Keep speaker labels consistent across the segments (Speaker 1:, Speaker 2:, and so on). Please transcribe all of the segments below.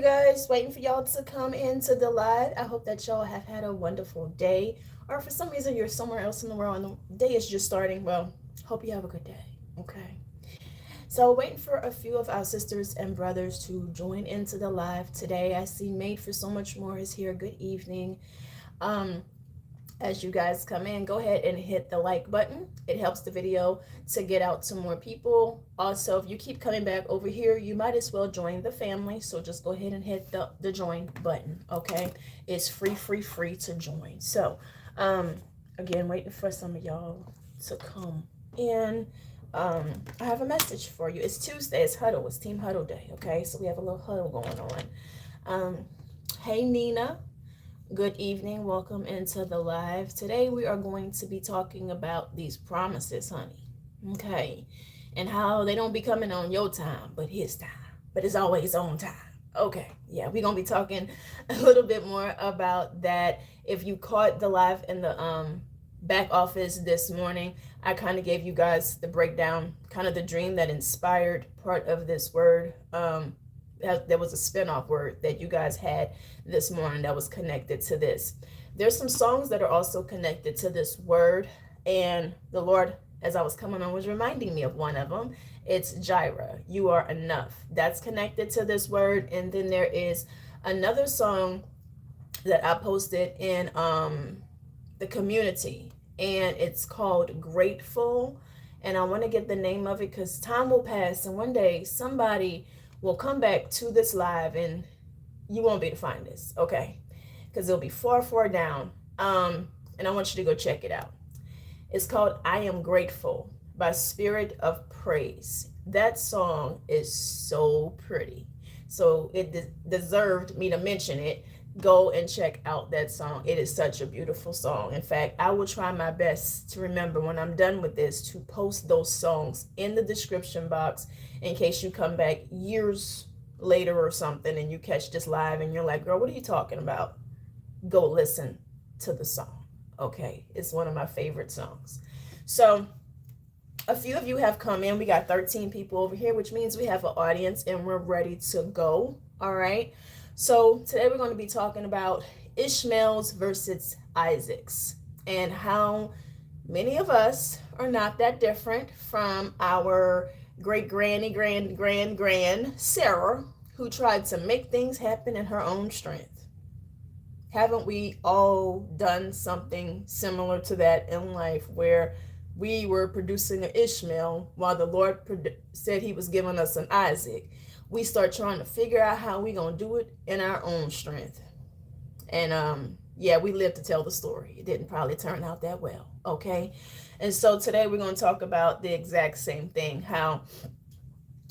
Speaker 1: you guys. Waiting for y'all to come into the live. I hope that y'all have had a wonderful day. Or for some reason you're somewhere else in the world and the day is just starting. Well, hope you have a good day. Okay. So waiting for a few of our sisters and brothers to join into the live today. I see Made for So Much More is here. Good evening. Um, as you guys come in, go ahead and hit the like button. It helps the video to get out to more people. Also, if you keep coming back over here, you might as well join the family. So just go ahead and hit the join button, okay? It's free to join. So, again, waiting for some of y'all to come in. I have a message for you. It's Tuesday. It's Huddle. It's Team Huddle Day, okay? So we have a little huddle going on. Hey, Nina. Good evening. Welcome into the live. Today we are going to be talking about these promises, honey. Okay. And how they don't be coming on your time, but his time. But it's always on time. Okay. Yeah, we're going to be talking a little bit more about that. If you caught the live in the back office this morning, I kind of gave you guys the breakdown, kind of the dream that inspired part of this word. There was a spinoff word that you guys had this morning that was connected to this. There's some songs that are also connected to this word, and the Lord, as I was coming on, was reminding me of one of them. It's Jireh, You Are Enough. That's connected to this word. And then there is another song that I posted in the community, and it's called Grateful. And I want to get the name of it because time will pass, and one day somebody will come back to this live and you won't be able to find this, okay? Because it'll be far down. And I want you to go check it out. It's called I Am Grateful by Spirit of Praise. That song is so pretty. So it deserved me to mention it. Go and check out that song. It is such a beautiful song. In fact, I will try my best to remember when I'm done with this to post those songs in the description box in case you come back years later or something and you catch this live and you're like, girl, what are you talking about? Go listen to the song. Okay, it's one of my favorite songs. So a few of you have come in. We got 13 people over here, which means we have an audience and we're ready to go. All right. So today we're going to be talking about Ishmaels versus Isaacs and how many of us are not that different from our great grand Sarah, who tried to make things happen in her own strength. Haven't we all done something similar to that in life where we were producing an Ishmael while the Lord said he was giving us an Isaac? We start trying to figure out how we gonna do it in our own strength. And yeah, we live to tell the story. It didn't probably turn out that well, okay? And so today we're going to talk about the exact same thing, how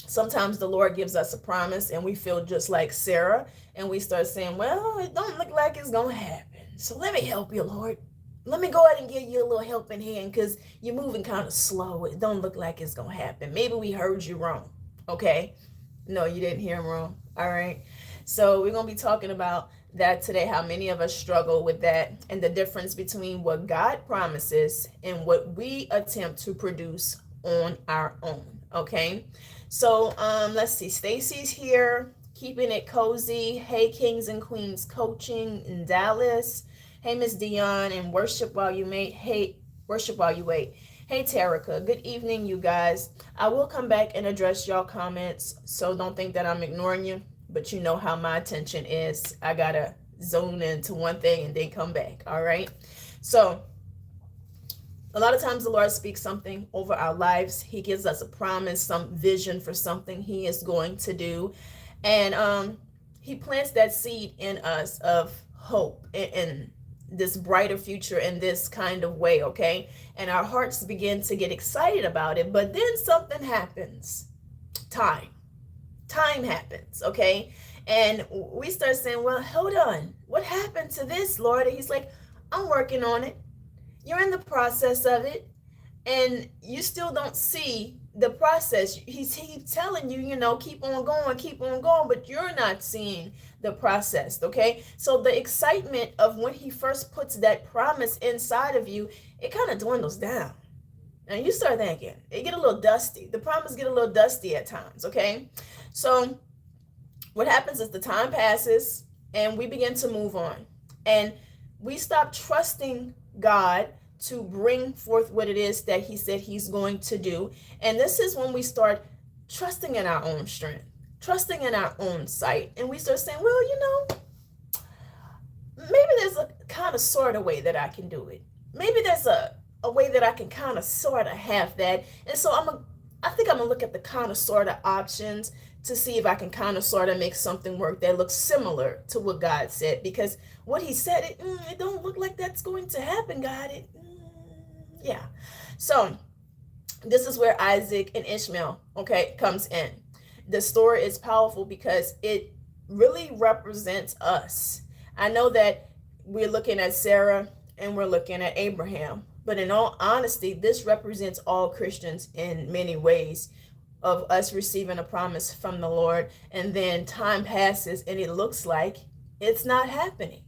Speaker 1: sometimes the Lord gives us a promise and we feel just like Sarah and we start saying, well, it don't look like it's going to happen. So let me help you, Lord. Let me go ahead and give you a little helping hand because you're moving kind of slow. It don't look like it's going to happen. Maybe we heard you wrong, okay? No, you didn't hear him wrong, all right? So we're going to be talking about that today, how many of us struggle with that and the difference between what God promises and what we attempt to produce on our own, okay? So let's see, Stacy's here, keeping it cozy. Hey, Kings and Queens Coaching in Dallas. Hey, Miss Dion and Worship While You Wait. Hey, Worship While You Wait. Hey, Terica. Good evening, you guys. I will come back and address y'all comments, so don't think that I'm ignoring you. But you know how my attention is. I gotta zone into one thing and then come back, all right? So a lot of times the Lord speaks something over our lives. He gives us a promise, some vision for something he is going to do. And he plants that seed in us of hope and this brighter future in this kind of way, okay? And our hearts begin to get excited about it. But then something happens. Time happens, okay? And we start saying, well, hold on. What happened to this, Lord? And he's like, I'm working on it. You're in the process of it. And you still don't see the process. He's telling you, you know, keep on going, but you're not seeing the process, okay? So the excitement of when he first puts that promise inside of you, it kind of dwindles down. And you start thinking, it get a little dusty. The promise get a little dusty at times, okay? So what happens is the time passes and we begin to move on. And we stop trusting God to bring forth what it is that he said he's going to do. And this is when we start trusting in our own strength, trusting in our own sight. And we start saying, well, maybe there's a kind of sort of way that I can do it. Maybe there's a way that I can kind of sort of have that. And so I think I'm gonna look at the kind of sort of options to see if I can kind of sort of make something work that looks similar to what God said, because what he said, it don't look like that's going to happen, God. Yeah. So this is where Isaac and Ishmael, okay, comes in. The story is powerful because it really represents us. I know that we're looking at Sarah and we're looking at Abraham, but in all honesty, this represents all Christians in many ways, of us receiving a promise from the Lord, and then time passes and it looks like it's not happening.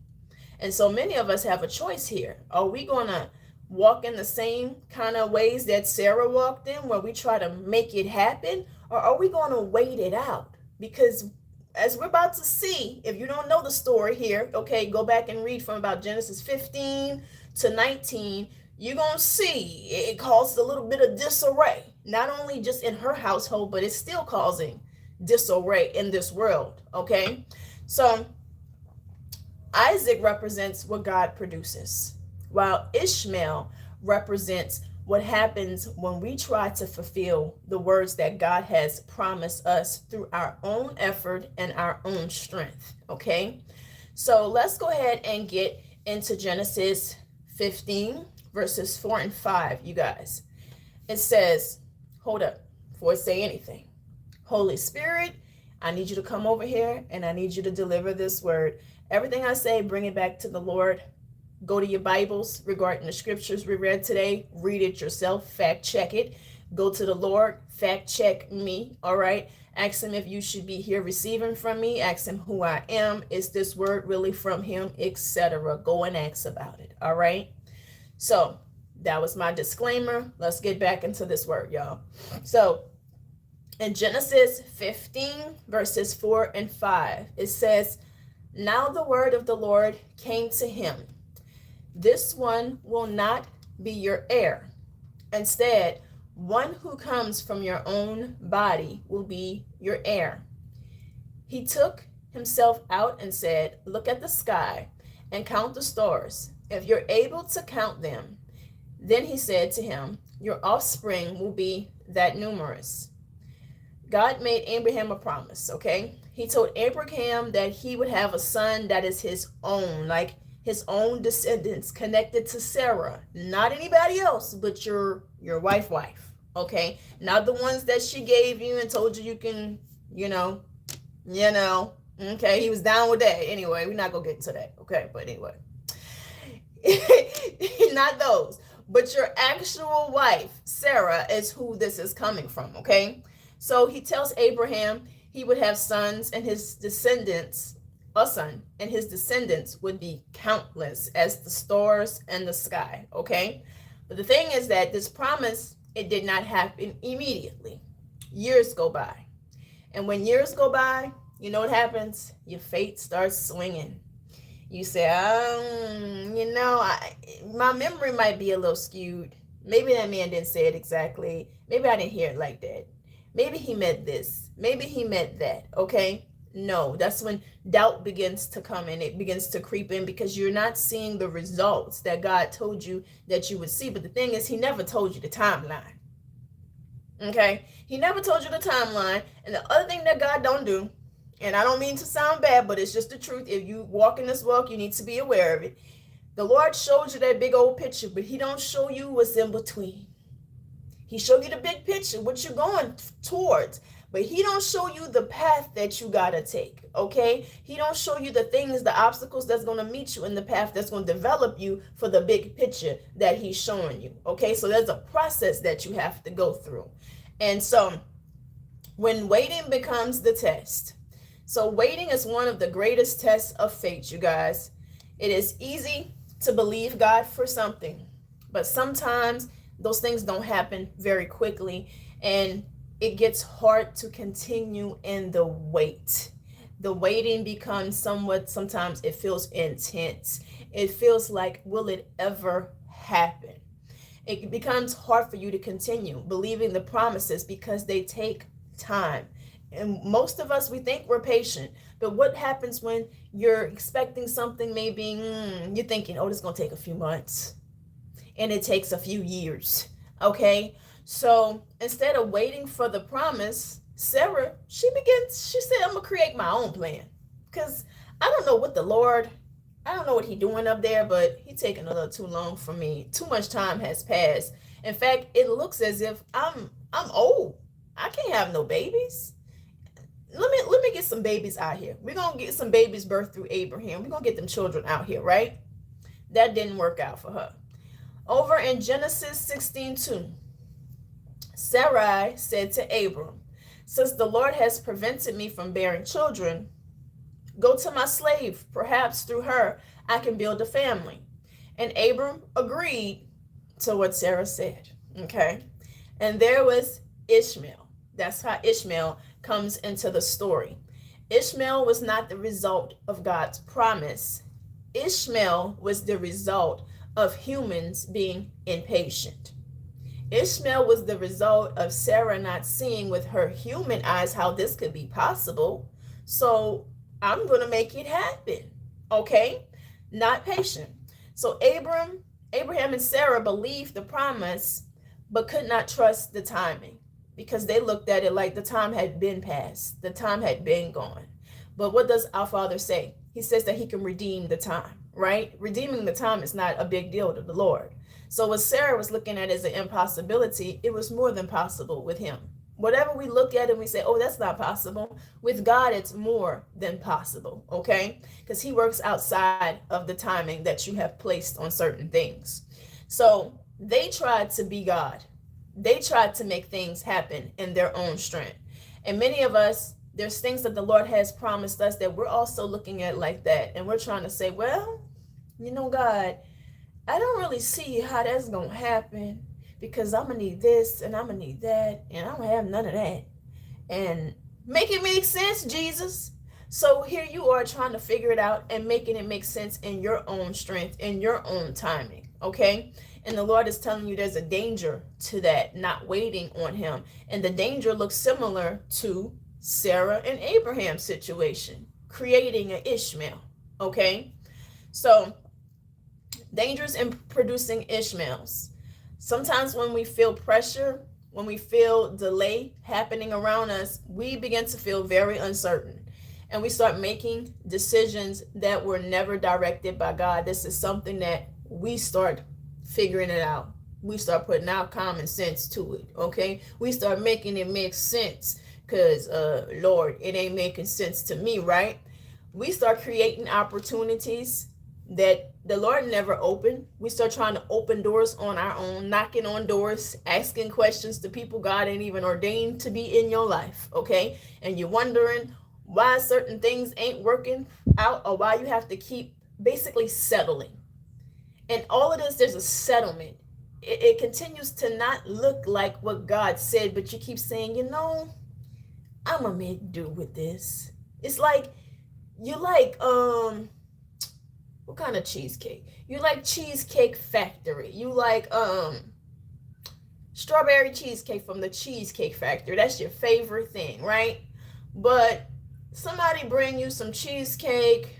Speaker 1: And so many of us have a choice here. Are we going to walk in the same kind of ways that Sarah walked in, where we try to make it happen, or are we going to wait it out? Because as we're about to see, if you don't know the story here, okay, go back and read from about Genesis 15 to 19. You're going to see it caused a little bit of disarray, not only just in her household, but it's still causing disarray in this world, okay? So Isaac represents what God produces, while Ishmael represents what happens when we try to fulfill the words that God has promised us through our own effort and our own strength, okay? So let's go ahead and get into Genesis 15, verses 4 and 5, you guys. It says, hold up, before I say anything. Holy Spirit, I need you to come over here and I need you to deliver this word. Everything I say, bring it back to the Lord. Go to your Bibles regarding the scriptures we read today. Read it yourself. Fact check it. Go to the Lord. Fact check me. All right. Ask him if you should be here receiving from me. Ask him who I am. Is this word really from him? Etc. Go and ask about it. All right. So that was my disclaimer. Let's get back into this word, y'all. So in Genesis 15, verses 4 and 5, it says, now the word of the Lord came to him. This one will not be your heir. Instead, one who comes from your own body will be your heir. He took himself out and said, look at the sky and count the stars, if you're able to count them. Then he said to him, your offspring will be that numerous. God made Abraham a promise, okay? He told Abraham that he would have a son that is his own, like his own descendants connected to Sarah, not anybody else, but your wife, okay? Not the ones that she gave you and told you can, okay? He was down with that. Anyway, we're not gonna get into that, okay? But anyway, not those, but your actual wife, Sarah, is who this is coming from, okay? So he tells Abraham he would have sons and his descendants, a son, and his descendants would be countless as the stars and the sky, okay? But the thing is that this promise, it did not happen immediately. Years go by. And when years go by, you know what happens? Your fate starts swinging. You say, my memory might be a little skewed. Maybe that man didn't say it exactly. Maybe I didn't hear it like that. Maybe he meant this. Maybe he meant that, okay? No, that's when doubt begins to come in. It begins to creep in because you're not seeing the results that God told you that you would see. But the thing is, he never told you the timeline, okay? He never told you the timeline. And the other thing that God don't do, and I don't mean to sound bad, but it's just the truth. If you walk in this walk, you need to be aware of it. The Lord showed you that big old picture, but he don't show you what's in between. He showed you the big picture, what you're going towards, but he don't show you the path that you got to take, okay? He don't show you the things, the obstacles that's going to meet you in the path that's going to develop you for the big picture that he's showing you, okay? So there's a process that you have to go through. And so when waiting becomes the test, so waiting is one of the greatest tests of faith, you guys. It is easy to believe God for something, but sometimes those things don't happen very quickly, and it gets hard to continue in the wait. The waiting becomes somewhat, sometimes it feels intense. It feels like, will it ever happen? It becomes hard for you to continue believing the promises because they take time. And most of us, we think we're patient. But what happens when you're expecting something, maybe you're thinking, oh, this is going to take a few months. And it takes a few years. Okay? So instead of waiting for the promise, Sarah, she said, I'm going to create my own plan. Because I don't know what I don't know what he's doing up there, but he's taking a little too long for me. Too much time has passed. In fact, it looks as if I'm old. I can't have no babies. Let me get some babies out here. We're gonna get some babies birthed through Abraham. We're gonna get them children out here, right? That didn't work out for her. Over in Genesis 16:2, Sarai said to Abram, since the Lord has prevented me from bearing children, go to my slave. Perhaps through her I can build a family. And Abram agreed to what Sarah said. Okay. And there was Ishmael. That's how Ishmael comes into the story. Ishmael was not the result of God's promise. Ishmael was the result of humans being impatient. Ishmael was the result of Sarah not seeing with her human eyes how this could be possible. So I'm going to make it happen. Okay? Not patient. So Abraham and Sarah believed the promise, but could not trust the timing because they looked at it like the time had been passed. The time had been gone. But what does our Father say? He says that he can redeem the time, right? Redeeming the time is not a big deal to the Lord. So what Sarah was looking at as an impossibility, it was more than possible with him. Whatever we look at and we say, oh, that's not possible. With God, it's more than possible, okay? Because he works outside of the timing that you have placed on certain things. So they tried to be God. They tried to make things happen in their own strength. And many of us, there's things that the Lord has promised us that we're also looking at like that. And we're trying to say, well, God, I don't really see how that's going to happen. Because I'm going to need this and I'm going to need that. And I don't have none of that. And make it make sense, Jesus. So here you are trying to figure it out and making it make sense in your own strength, in your own timing. Okay? And the Lord is telling you there's a danger to that, not waiting on him. And the danger looks similar to Sarah and Abraham's situation, creating an Ishmael. Okay? So, dangers in producing Ishmaels. Sometimes when we feel pressure, when we feel delay happening around us, we begin to feel very uncertain. And we start making decisions that were never directed by God. This is something that we start figuring it out. We start putting our common sense to it, okay? We start making it make sense because, Lord, it ain't making sense to me, right? We start creating opportunities that the Lord never opened. We start trying to open doors on our own, knocking on doors, asking questions to people God ain't even ordained to be in your life, okay? And you're wondering why certain things ain't working out or why you have to keep basically settling. And all of this, there's a settlement. It continues to not look like what God said, but you keep saying, I'm gonna make do with this. It's like, you like, what kind of cheesecake? You like Cheesecake Factory. You like strawberry cheesecake from the Cheesecake Factory. That's your favorite thing, right? But somebody bring you some cheesecake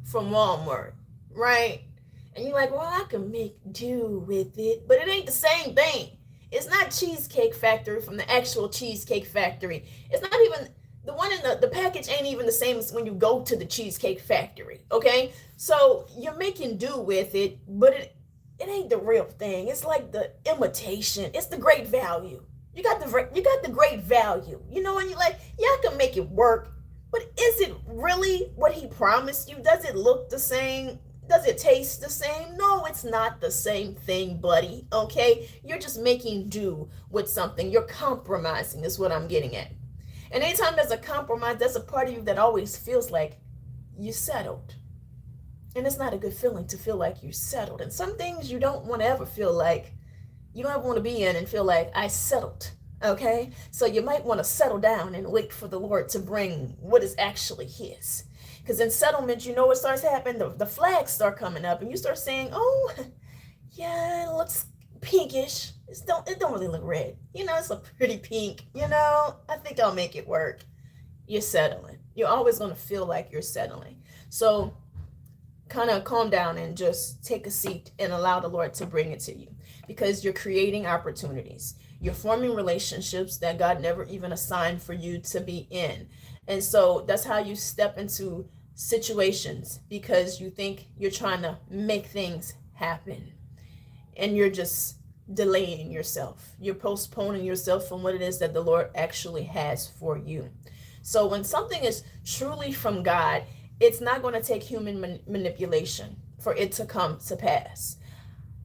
Speaker 1: from Walmart, right? And you're like, well, I can make do with it. But it ain't the same thing. It's not Cheesecake Factory from the actual Cheesecake Factory. It's not even... The one in the package ain't even the same as when you go to the Cheesecake Factory, okay? So you're making do with it, but it ain't the real thing. It's like the imitation. It's the great value. You got the great value, and you're like, yeah, I can make it work, but is it really what he promised you? Does it look the same? Does it taste the same? No, it's not the same thing, buddy, okay? You're just making do with something. You're compromising is what I'm getting at. And anytime there's a compromise, there's a part of you that always feels like you settled. And it's not a good feeling to feel like you settled. And some things you don't want to ever feel like, you don't ever want to be in and feel like I settled. Okay, so you might want to settle down and wait for the Lord to bring what is actually His. Because in settlement, you know what starts happening? The flags start coming up, and you start saying, "Oh, yeah, it looks pinkish. It don't really look red. It's a pretty pink. I think I'll make it work." You're settling. You're always going to feel like you're settling. So kind of calm down and just take a seat and allow the Lord to bring it to you, because you're creating opportunities. You're forming relationships that God never even assigned for you to be in. And so that's how you step into situations, because you think you're trying to make things happen and you're just delaying yourself. You're postponing yourself from what it is that the Lord actually has for you. So when something is truly from God, it's not going to take human manipulation for it to come to pass.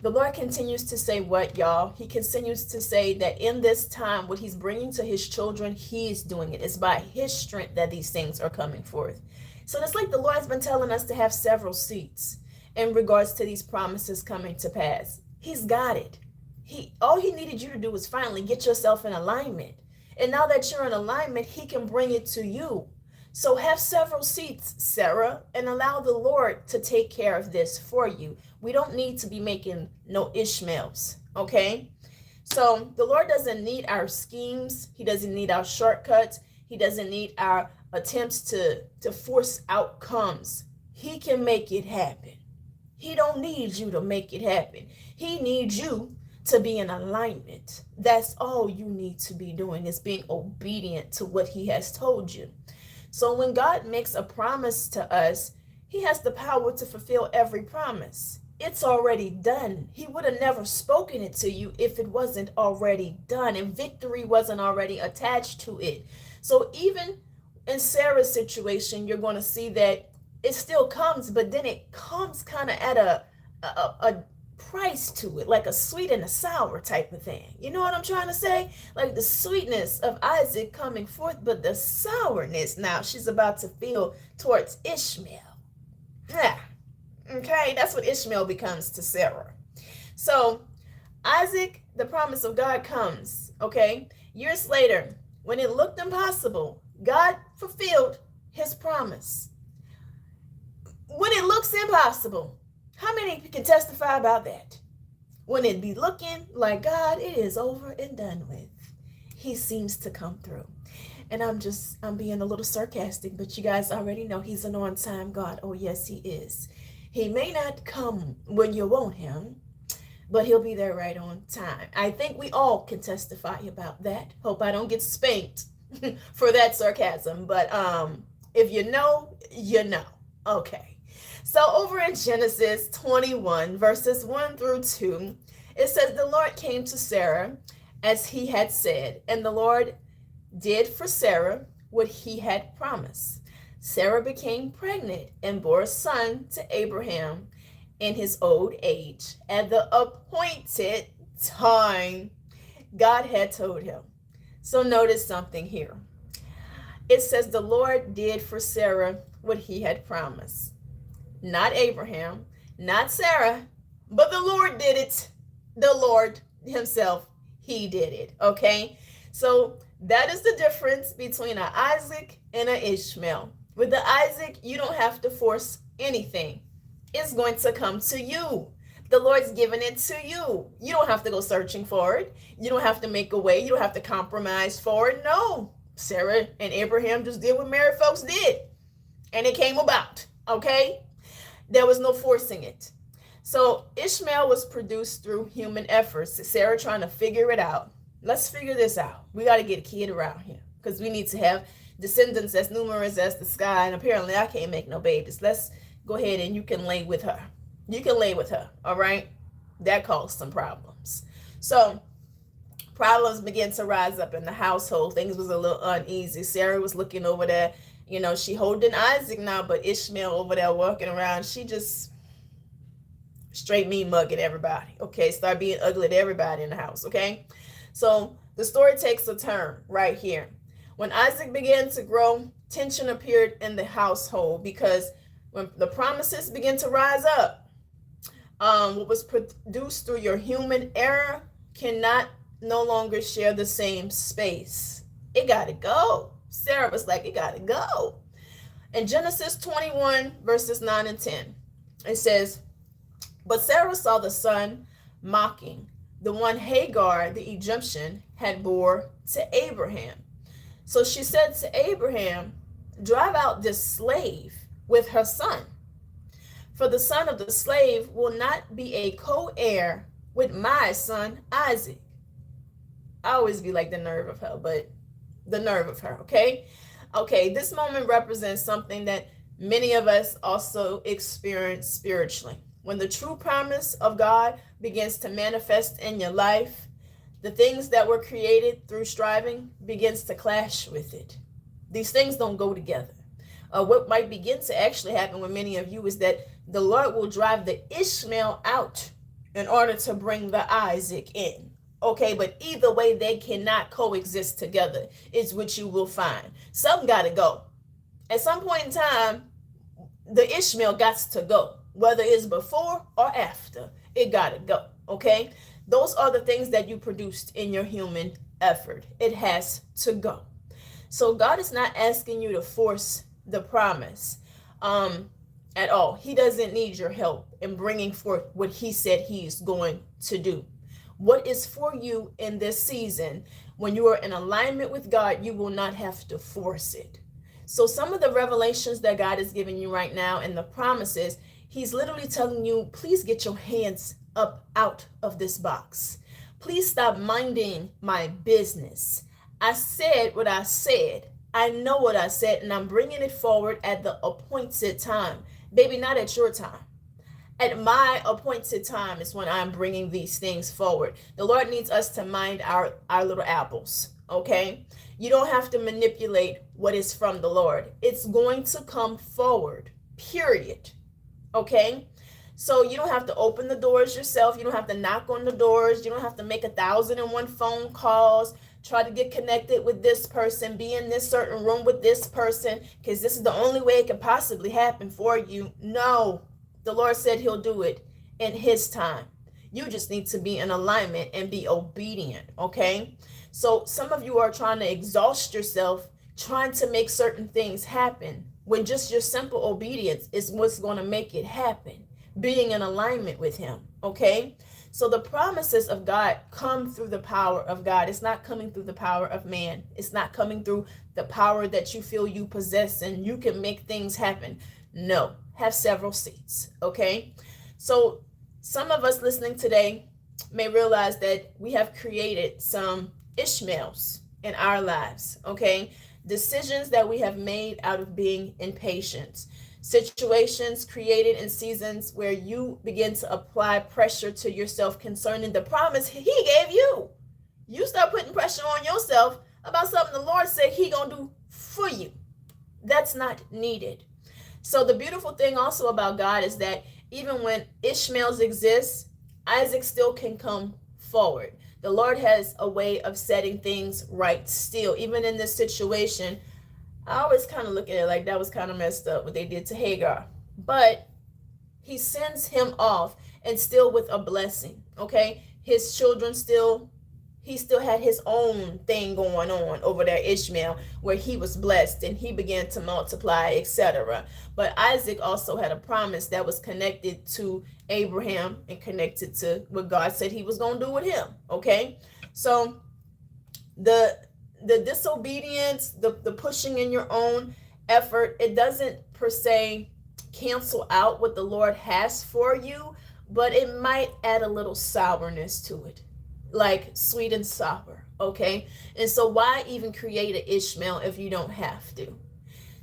Speaker 1: The Lord continues to say what, y'all? He continues to say that in this time, what He's bringing to His children, He is doing it. It's by His strength that these things are coming forth. So it's like the Lord's been telling us to have several seats in regards to these promises coming to pass. He's got it. All He needed you to do was finally get yourself in alignment. And now that you're in alignment, He can bring it to you. So have several seats, Sarah, and allow the Lord to take care of this for you. We don't need to be making no Ishmaels, okay? So the Lord doesn't need our schemes. He doesn't need our shortcuts. He doesn't need our attempts to force outcomes. He can make it happen. He don't need you to make it happen. He needs you to be in alignment. That's all you need to be doing, is being obedient to what He has told you. So when God makes a promise to us, He has the power to fulfill every promise. It's already done. He would have never spoken it to you if it wasn't already done and victory wasn't already attached to it. So even in Sarah's situation, you're going to see that it still comes, but then it comes kind of at a price to it, like a sweet and a sour type of thing. You know what I'm trying to say? Like the sweetness of Isaac coming forth, but the sourness now she's about to feel towards Ishmael. Yeah. Okay, that's what Ishmael becomes to Sarah. So Isaac, the promise of God comes, okay? Years later, when it looked impossible, God fulfilled His promise. When it looks impossible, how many can testify about that? When it be looking like, God, it is over and done with, He seems to come through. And I'm being a little sarcastic, but you guys already know He's an on-time God. Oh, yes, He is. He may not come when you want Him, but He'll be there right on time. I think we all can testify about that. Hope I don't get spanked for that sarcasm. But if you know, you know. Okay. So over in Genesis 21, verses 1 through 2, it says, the Lord came to Sarah as He had said, and the Lord did for Sarah what He had promised. Sarah became pregnant and bore a son to Abraham in his old age, at the appointed time God had told him. So notice something here. It says the Lord did for Sarah what He had promised. Not Abraham, not Sarah, but the Lord did it. The Lord Himself, He did it, okay? So that is the difference between an Isaac and an Ishmael. With the Isaac, you don't have to force anything. It's going to come to you. The Lord's giving it to you. You don't have to go searching for it. You don't have to make a way. You don't have to compromise for it. No. Sarah and Abraham just did what married folks did. And it came about, okay? There was no forcing it. So Ishmael was produced through human efforts. Sarah trying to figure it out. Let's figure this out. We got to get a kid around here, because we need to have descendants as numerous as the sky. And apparently I can't make no babies. Let's go ahead and you can lay with her. You can lay with her, all right? That caused some problems. So problems began to rise up in the household. Things was a little uneasy. Sarah was looking over there. She holding Isaac now, but Ishmael over there walking around, she just straight mean mugging everybody, okay? Start being ugly to everybody in the house, okay? So the story takes a turn right here. When Isaac began to grow, tension appeared in the household, because when the promises begin to rise up, what was produced through your human error cannot no longer share the same space. It got to go. Sarah was like, it got to go. In Genesis 21, verses 9 and 10, it says, but Sarah saw the son mocking, the one Hagar, the Egyptian, had bore to Abraham. So she said to Abraham, drive out this slave with her son. For the son of the slave will not be a co-heir with my son Isaac. I always be like, the nerve of her, but the nerve of her, okay? Okay, this moment represents something that many of us also experience spiritually. When the true promise of God begins to manifest in your life, the things that were created through striving begins to clash with it. These things don't go together. What might begin to actually happen with many of you is that the Lord will drive the Ishmael out in order to bring the Isaac in. Okay, but either way, they cannot coexist together, is what you will find. Something got to go. At some point in time, the Ishmael got to go, whether it's before or after, it got to go. Okay, those are the things that you produced in your human effort. It has to go. So God is not asking you to force the promise at all. He doesn't need your help in bringing forth what he said he's going to do. What is for you in this season, when you are in alignment with God, you will not have to force it. So some of the revelations that God is giving you right now and the promises, he's literally telling you, please get your hands up out of this box. Please stop minding my business. I said what I said. I know what I said, and I'm bringing it forward at the appointed time. Baby, not at your time. At my appointed time is when I'm bringing these things forward. The Lord needs us to mind our little apples, okay? You don't have to manipulate what is from the Lord. It's going to come forward, period, okay? So you don't have to open the doors yourself. You don't have to knock on the doors. You don't have to make 1,001 phone calls, try to get connected with this person, be in this certain room with this person, because this is the only way it can possibly happen for you. No. The Lord said he'll do it in his time. You just need to be in alignment and be obedient, okay? So some of you are trying to exhaust yourself, trying to make certain things happen, when just your simple obedience is what's going to make it happen. Being in alignment with him, okay? So the promises of God come through the power of God. It's not coming through the power of man. It's not coming through the power that you feel you possess and you can make things happen. No. Have several seats, okay? So some of us listening today may realize that we have created some Ishmaels in our lives, okay? Decisions that we have made out of being impatient. Situations created in seasons where you begin to apply pressure to yourself concerning the promise he gave you. You start putting pressure on yourself about something the Lord said he gonna do for you. That's not needed. So the beautiful thing also about God is that even when Ishmaels exist, Isaac still can come forward. The Lord has a way of setting things right still. Even in this situation, I always kind of look at it like that was kind of messed up what they did to Hagar. But he sends him off and still with a blessing, okay? His children he still had his own thing going on over there, Ishmael, where he was blessed and he began to multiply, etc. But Isaac also had a promise that was connected to Abraham and connected to what God said he was going to do with him, okay? So the disobedience, the pushing in your own effort, it doesn't per se cancel out what the Lord has for you, but it might add a little sourness to it. Like sweet and sour, okay? And so why even create an Ishmael if you don't have to?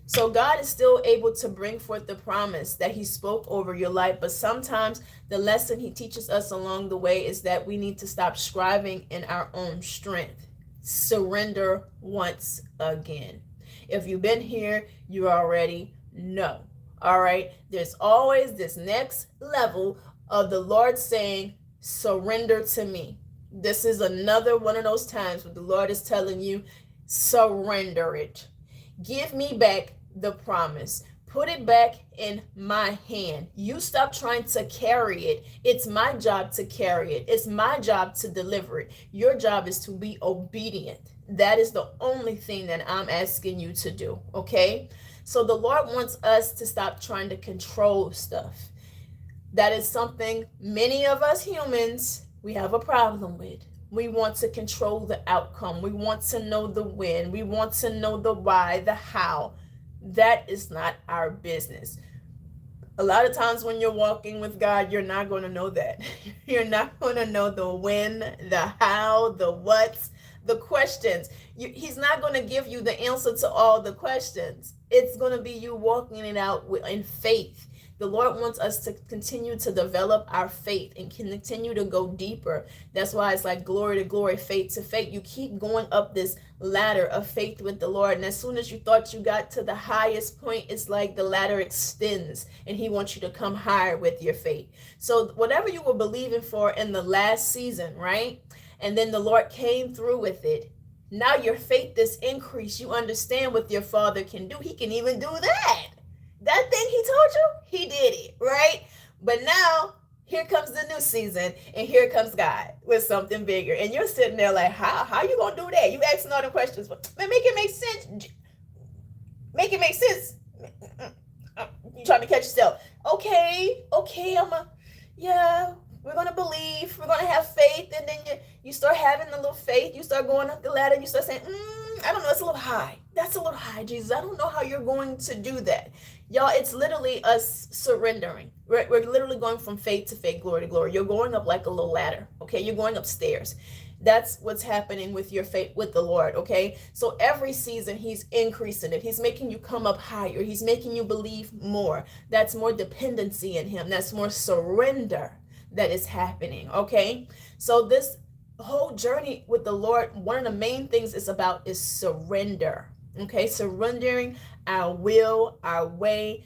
Speaker 1: So God is still able to bring forth the promise that he spoke over your life, but sometimes the lesson he teaches us along the way is that we need to stop striving in our own strength. Surrender once again. If you've been here, you already know. All right? There's always this next level of the Lord saying, surrender to me. This is another one of those times where the Lord is telling you, surrender it. Give me back the promise. Put it back in my hand. You stop trying to carry it. It's my job to carry it. It's my job to deliver it. Your job is to be obedient. That is the only thing that I'm asking you to do, okay? So the Lord wants us to stop trying to control stuff. That is something many of us humans, we have a problem with. We want to control the outcome. We want to know the when. We want to know the why, the how. That is not our business. A lot of times when you're walking with God, you're not going to know that. You're not going to know the when, the how, the what's, the questions. He's not going to give you the answer to all the questions. It's going to be you walking it out in faith. The Lord wants us to continue to develop our faith and continue to go deeper. That's why it's like glory to glory, faith to faith. You keep going up this ladder of faith with the Lord. And as soon as you thought you got to the highest point, it's like the ladder extends and he wants you to come higher with your faith. So whatever you were believing for in the last season, right? And then the Lord came through with it. Now your faith is increased. You understand what your Father can do. He can even do that. That thing he told you, he did it, right? But now, here comes the new season, and here comes God with something bigger. And you're sitting there like, how you going to do that? You asking all the questions. Man, make it make sense. Make it make sense. You trying to catch yourself. Okay, we're going to believe. We're going to have faith. And then you start having a little faith. You start going up the ladder. And you start saying, I don't know, it's a little high. That's a little high, Jesus. I don't know how you're going to do that. Y'all, it's literally us surrendering. We're literally going from faith to faith, glory to glory. You're going up like a little ladder, okay? You're going upstairs. That's what's happening with your faith with the Lord, okay? So every season, he's increasing it. He's making you come up higher. He's making you believe more. That's more dependency in him. That's more surrender that is happening, okay? So this whole journey with the Lord, one of the main things it's about is surrender. Okay, surrendering our will, our way,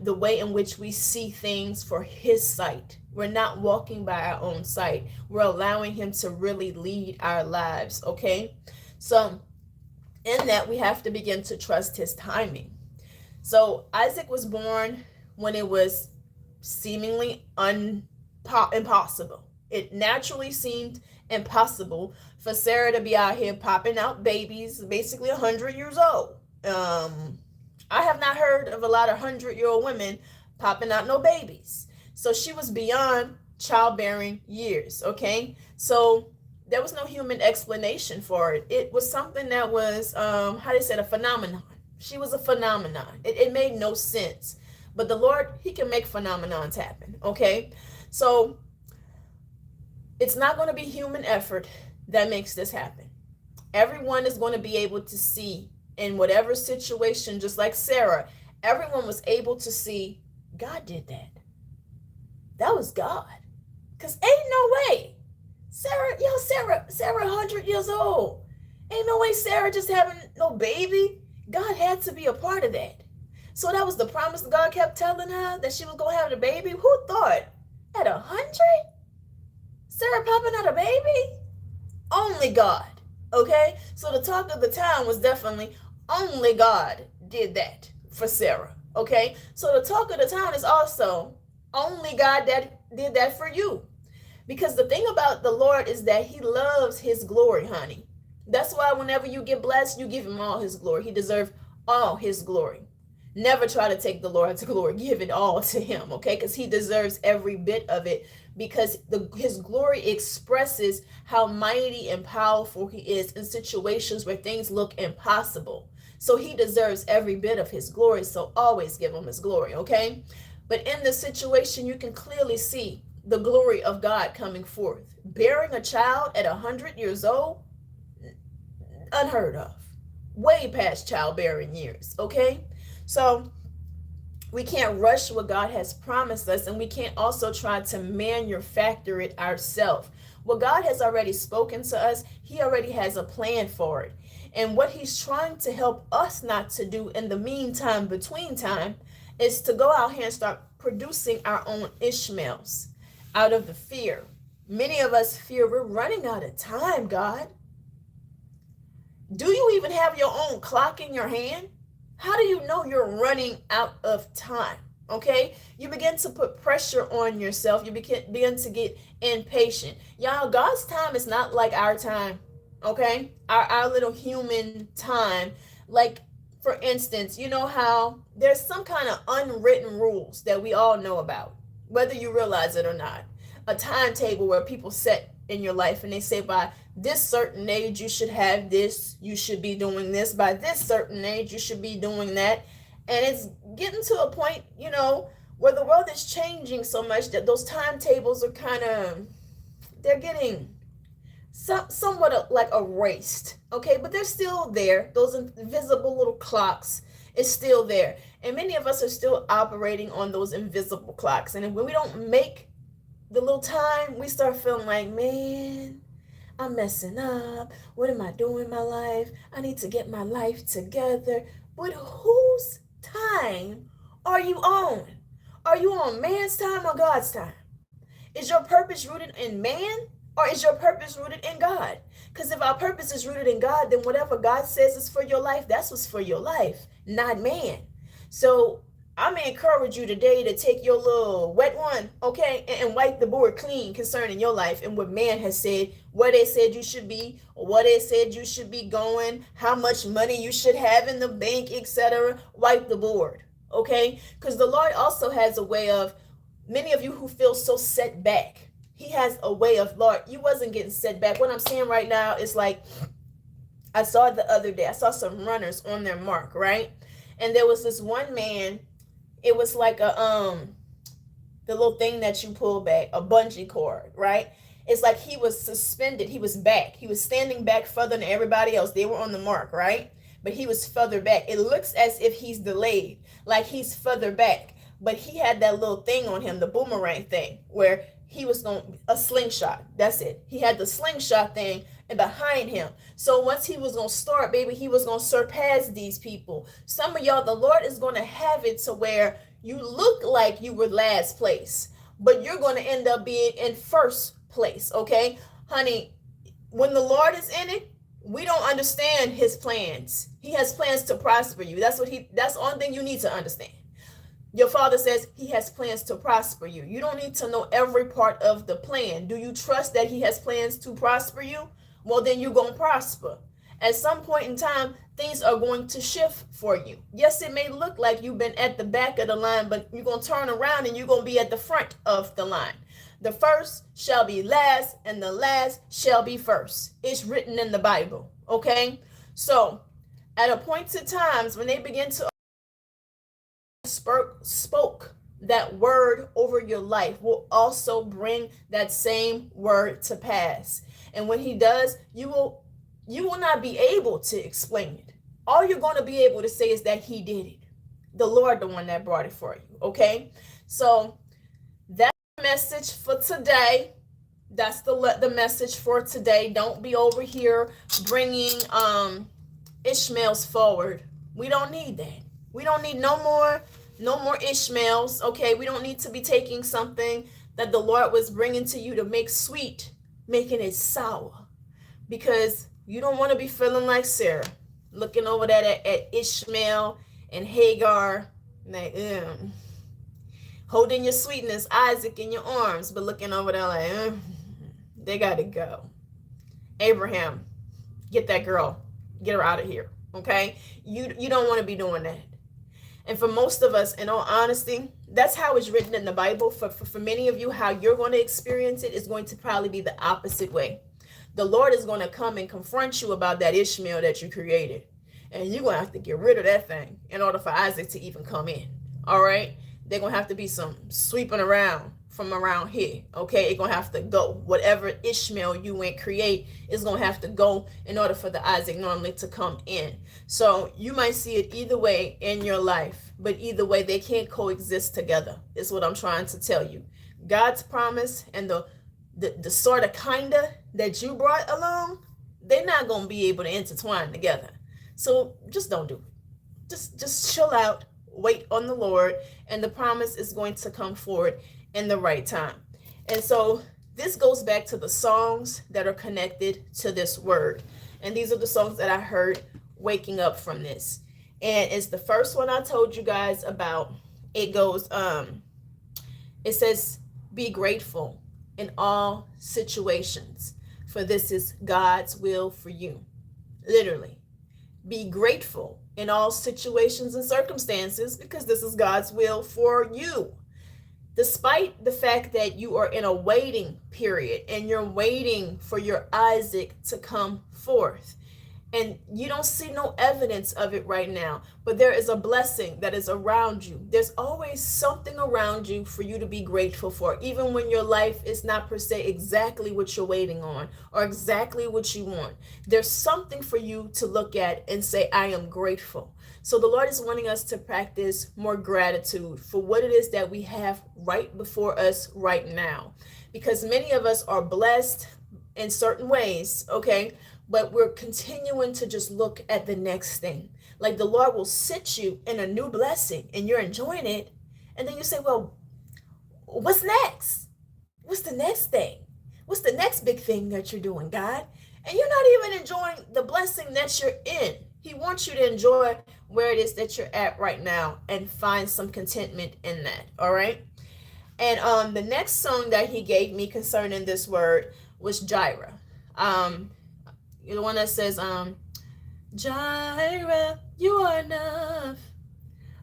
Speaker 1: the way in which we see things for his sight. We're not walking by our own sight. We're allowing him to really lead our lives, okay? So in that, we have to begin to trust his timing. So Isaac was born when it was seemingly impossible. It naturally seemed impossible for Sarah to be out here popping out babies, basically 100 years old. I have not heard of a lot of 100-year-old women popping out no babies. So she was beyond childbearing years, okay? So there was no human explanation for it. It was something that was, a phenomenon. She was a phenomenon. It made no sense. But the Lord, he can make phenomenons happen, okay? So it's not going to be human effort that makes this happen. Everyone is going to be able to see in whatever situation, just like Sarah, everyone was able to see God did that. That was God. Because ain't no way. Sarah, 100 years old. Ain't no way Sarah just having no baby. God had to be a part of that. So that was the promise God kept telling her, that she was going to have the baby. Who thought at 100? Sarah popping out a baby? Only God, okay? So the talk of the town was definitely only God did that for Sarah, okay? So the talk of the town is also only God that did that for you. Because the thing about the Lord is that he loves his glory, honey. That's why whenever you get blessed, you give him all his glory. He deserves all his glory. Never try to take the Lord's glory. Give it all to him, okay? Because he deserves every bit of it, because his glory expresses how mighty and powerful he is in situations where things look impossible. So he deserves every bit of his glory. So always give him his glory, okay? But in this situation, you can clearly see the glory of God coming forth. Bearing a child at 100 years old, unheard of. Way past childbearing years, okay? So we can't rush what God has promised us, and we can't also try to manufacture it ourselves. What God has already spoken to us, he already has a plan for it. And what he's trying to help us not to do in the meantime, between time, is to go out here and start producing our own Ishmaels out of the fear. Many of us fear we're running out of time, God. Do you even have your own clock in your hand? How do you know you're running out of time? Okay, you begin to put pressure on yourself. You begin to get impatient. Y'all, God's time is not like our time. Okay, our little human time. Like, for instance, you know how there's some kind of unwritten rules that we all know about, whether you realize it or not. A timetable where people set in your life and they say by this certain age you should have this, you should be doing this, by this certain age you should be doing that. And it's getting to a point, where the world is changing so much that those timetables are kind of, they're getting somewhat like erased. Okay, but they're still there. Those invisible little clocks is still there, and many of us are still operating on those invisible clocks. And when we don't make the little time, we start feeling like, man, I'm messing up. What am I doing in my life? I need to get my life together. But whose time are you on? Are you on man's time or God's time? Is your purpose rooted in man, or is your purpose rooted in God? Because if our purpose is rooted in God, then whatever God says is for your life, that's what's for your life, not man. So I'm going to encourage you today to take your little wet one, okay, and wipe the board clean concerning your life and what man has said, where they said you should be, or what they said you should be going, how much money you should have in the bank, etc. Wipe the board, okay? Because the Lord also has a way of, many of you who feel so set back, he has a way of, Lord, you wasn't getting set back. What I'm saying right now is like, I saw it the other day. I saw some runners on their mark, right? And there was this one man. It was like the little thing that you pull back, a bungee cord, right? It's like he was suspended. He was back. He was standing back further than everybody else. They were on the mark, right? But he was further back. It looks as if he's delayed, like he's further back. But he had that little thing on him, the boomerang thing, where he was going, a slingshot. That's it. He had the slingshot thing behind him. So once he was going to start, baby, he was going to surpass these people. Some of y'all, the Lord is going to have it to where you look like you were last place, but you're going to end up being in first place. Okay, honey, when the Lord is in it, we don't understand his plans. He has plans to prosper you. That's the only thing you need to understand. Your Father says he has plans to prosper you. You don't need to know every part of the plan. Do you trust that he has plans to prosper you? Well, then you're going to prosper. At some point in time, things are going to shift for you. Yes, it may look like you've been at the back of the line, but you're going to turn around and you're going to be at the front of the line. The first shall be last, and the last shall be first. It's written in the Bible, okay? So, at appointed times, when they begin to spoke that word over your life, will also bring that same word to pass. And when he does, you will not be able to explain it. All you're going to be able to say is that he did it. The Lord, the one that brought it for you, okay? So that's the message for today. That's the message for today. Don't be over here bringing Ishmaels forward. We don't need that. We don't need no more Ishmaels, okay? We don't need to be taking something that the Lord was bringing to you to make sweet, making it sour, because you don't want to be feeling like Sarah, looking over that at Ishmael and Hagar, like, holding your sweetness, Isaac, in your arms, but looking over there like, they got to go. Abraham, get that girl, get her out of here, okay? You don't want to be doing that. And for most of us, in all honesty, that's how it's written in the Bible. For many of you, how you're going to experience it is going to probably be the opposite way. The Lord is going to come and confront you about that Ishmael that you created. And you're going to have to get rid of that thing in order for Isaac to even come in. All right? They're going to have to be some sweeping around from around here. Okay? It's going to have to go. Whatever Ishmael you went create is going to have to go in order for the Isaac normally to come in. So you might see it either way in your life. But either way, they can't coexist together, is what I'm trying to tell you. God's promise and the sort of kinda that you brought along, they're not going to be able to intertwine together. So just don't do it. Just chill out, wait on the Lord, and the promise is going to come forward in the right time. And so this goes back to the songs that are connected to this word. And these are the songs that I heard waking up from this. And it's the first one I told you guys about. It goes, it says, be grateful in all situations, for this is God's will for you. Literally, be grateful in all situations and circumstances, because this is God's will for you. Despite the fact that you are in a waiting period and you're waiting for your Isaac to come forth, and you don't see no evidence of it right now, but there is a blessing that is around you. There's always something around you for you to be grateful for, even when your life is not per se exactly what you're waiting on or exactly what you want. There's something for you to look at and say, I am grateful. So the Lord is wanting us to practice more gratitude for what it is that we have right before us right now, because many of us are blessed in certain ways, okay? But we're continuing to just look at the next thing. Like the Lord will sit you in a new blessing and you're enjoying it. And then you say, well, what's next? What's the next thing? What's the next big thing that you're doing, God? And you're not even enjoying the blessing that you're in. He wants you to enjoy where it is that you're at right now and find some contentment in that. All right. And the next song that he gave me concerning this word was Jireh. The one that says, Jireh, you are enough.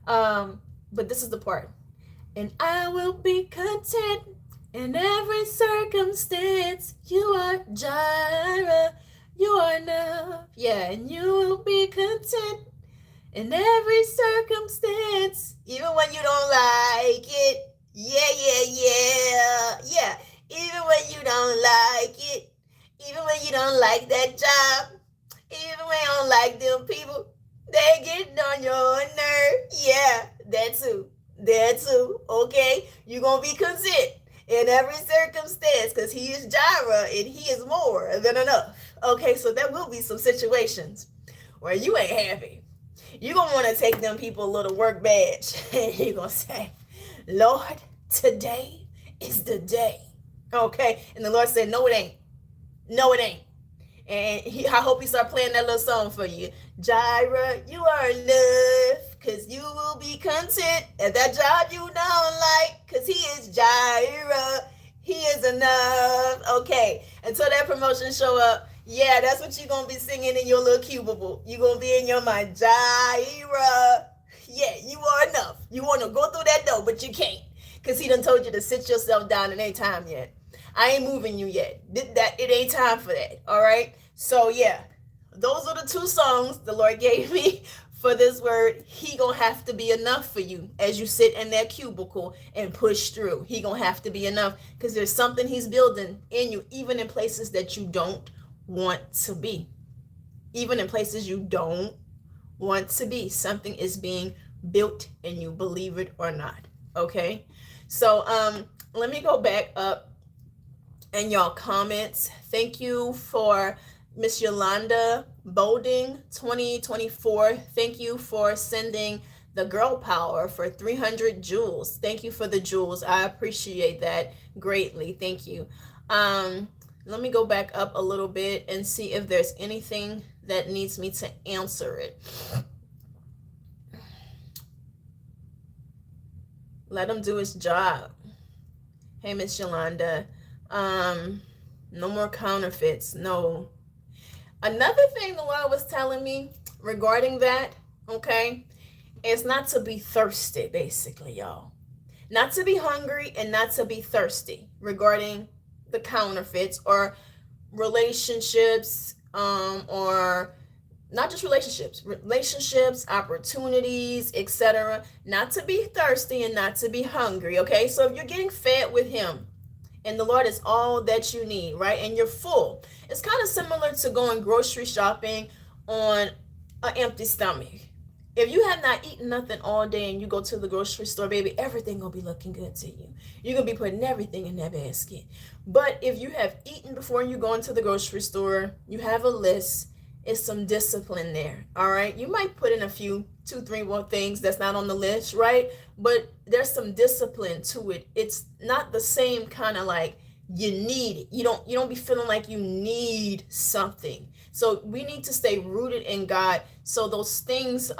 Speaker 1: But this is the part. And I will be content in every circumstance. You are Jireh, you are enough. Yeah, and you will be content in every circumstance, even when you don't like it. Yeah. Even when you don't like it. Even when you don't like that job. Even when you don't like them people. They getting on your nerve. Yeah, that too. Okay? You're going to be content in every circumstance, because he is Jireh and he is more than enough. Okay, so there will be some situations where you ain't happy. You're going to want to take them people a little work badge. And you're going to say, Lord, today is the day. Okay? And the Lord said, no, it ain't. No, it ain't. And I hope he start playing that little song for you. Jireh, you are enough, because you will be content at that job you don't like, because he is Jireh. He is enough. Okay. Until that promotion show up, yeah, that's what you're going to be singing in your little cubicle. You're going to be in your mind, Jireh. Yeah, you are enough. You want to go through that door, but you can't, because he done told you to sit yourself down. It ain't time yet. I ain't moving you yet. It ain't time for that. All right. So yeah, those are the two songs the Lord gave me for this word. He gonna have to be enough for you as you sit in that cubicle and push through. He gonna have to be enough, because there's something he's building in you, even in places that you don't want to be. Even in places you don't want to be, something is being built in you, believe it or not. Okay. So let me go back up and y'all comments. Thank you for Miss Yolanda Bolding 2024. Thank you for sending the girl power for 300 jewels. Thank you for the jewels. I appreciate that greatly. Thank you. Let me go back up a little bit and see if there's anything that needs me to answer it. Let him do his job. Hey, Miss Yolanda. No more counterfeits. No. Another thing the Lord was telling me regarding that, okay, is not to be thirsty, basically, y'all. Not to be hungry and not to be thirsty regarding the counterfeits or relationships, or not just relationships, opportunities, etc. Not to be thirsty and not to be hungry, okay? So if you're getting fed with him, and the Lord is all that you need, right? And you're full. It's kind of similar to going grocery shopping on an empty stomach. If you have not eaten nothing all day and you go to the grocery store, baby, everything gonna be looking good to you. You're gonna be putting everything in that basket. But if you have eaten before you go into the grocery store, you have a list, it's some discipline there, all right? You might put in a few, 2, 3 more things that's not on the list, right? But there's some discipline to it. It's not the same kind of like you need it. You don't be feeling like you need something. So we need to stay rooted in God. So those things,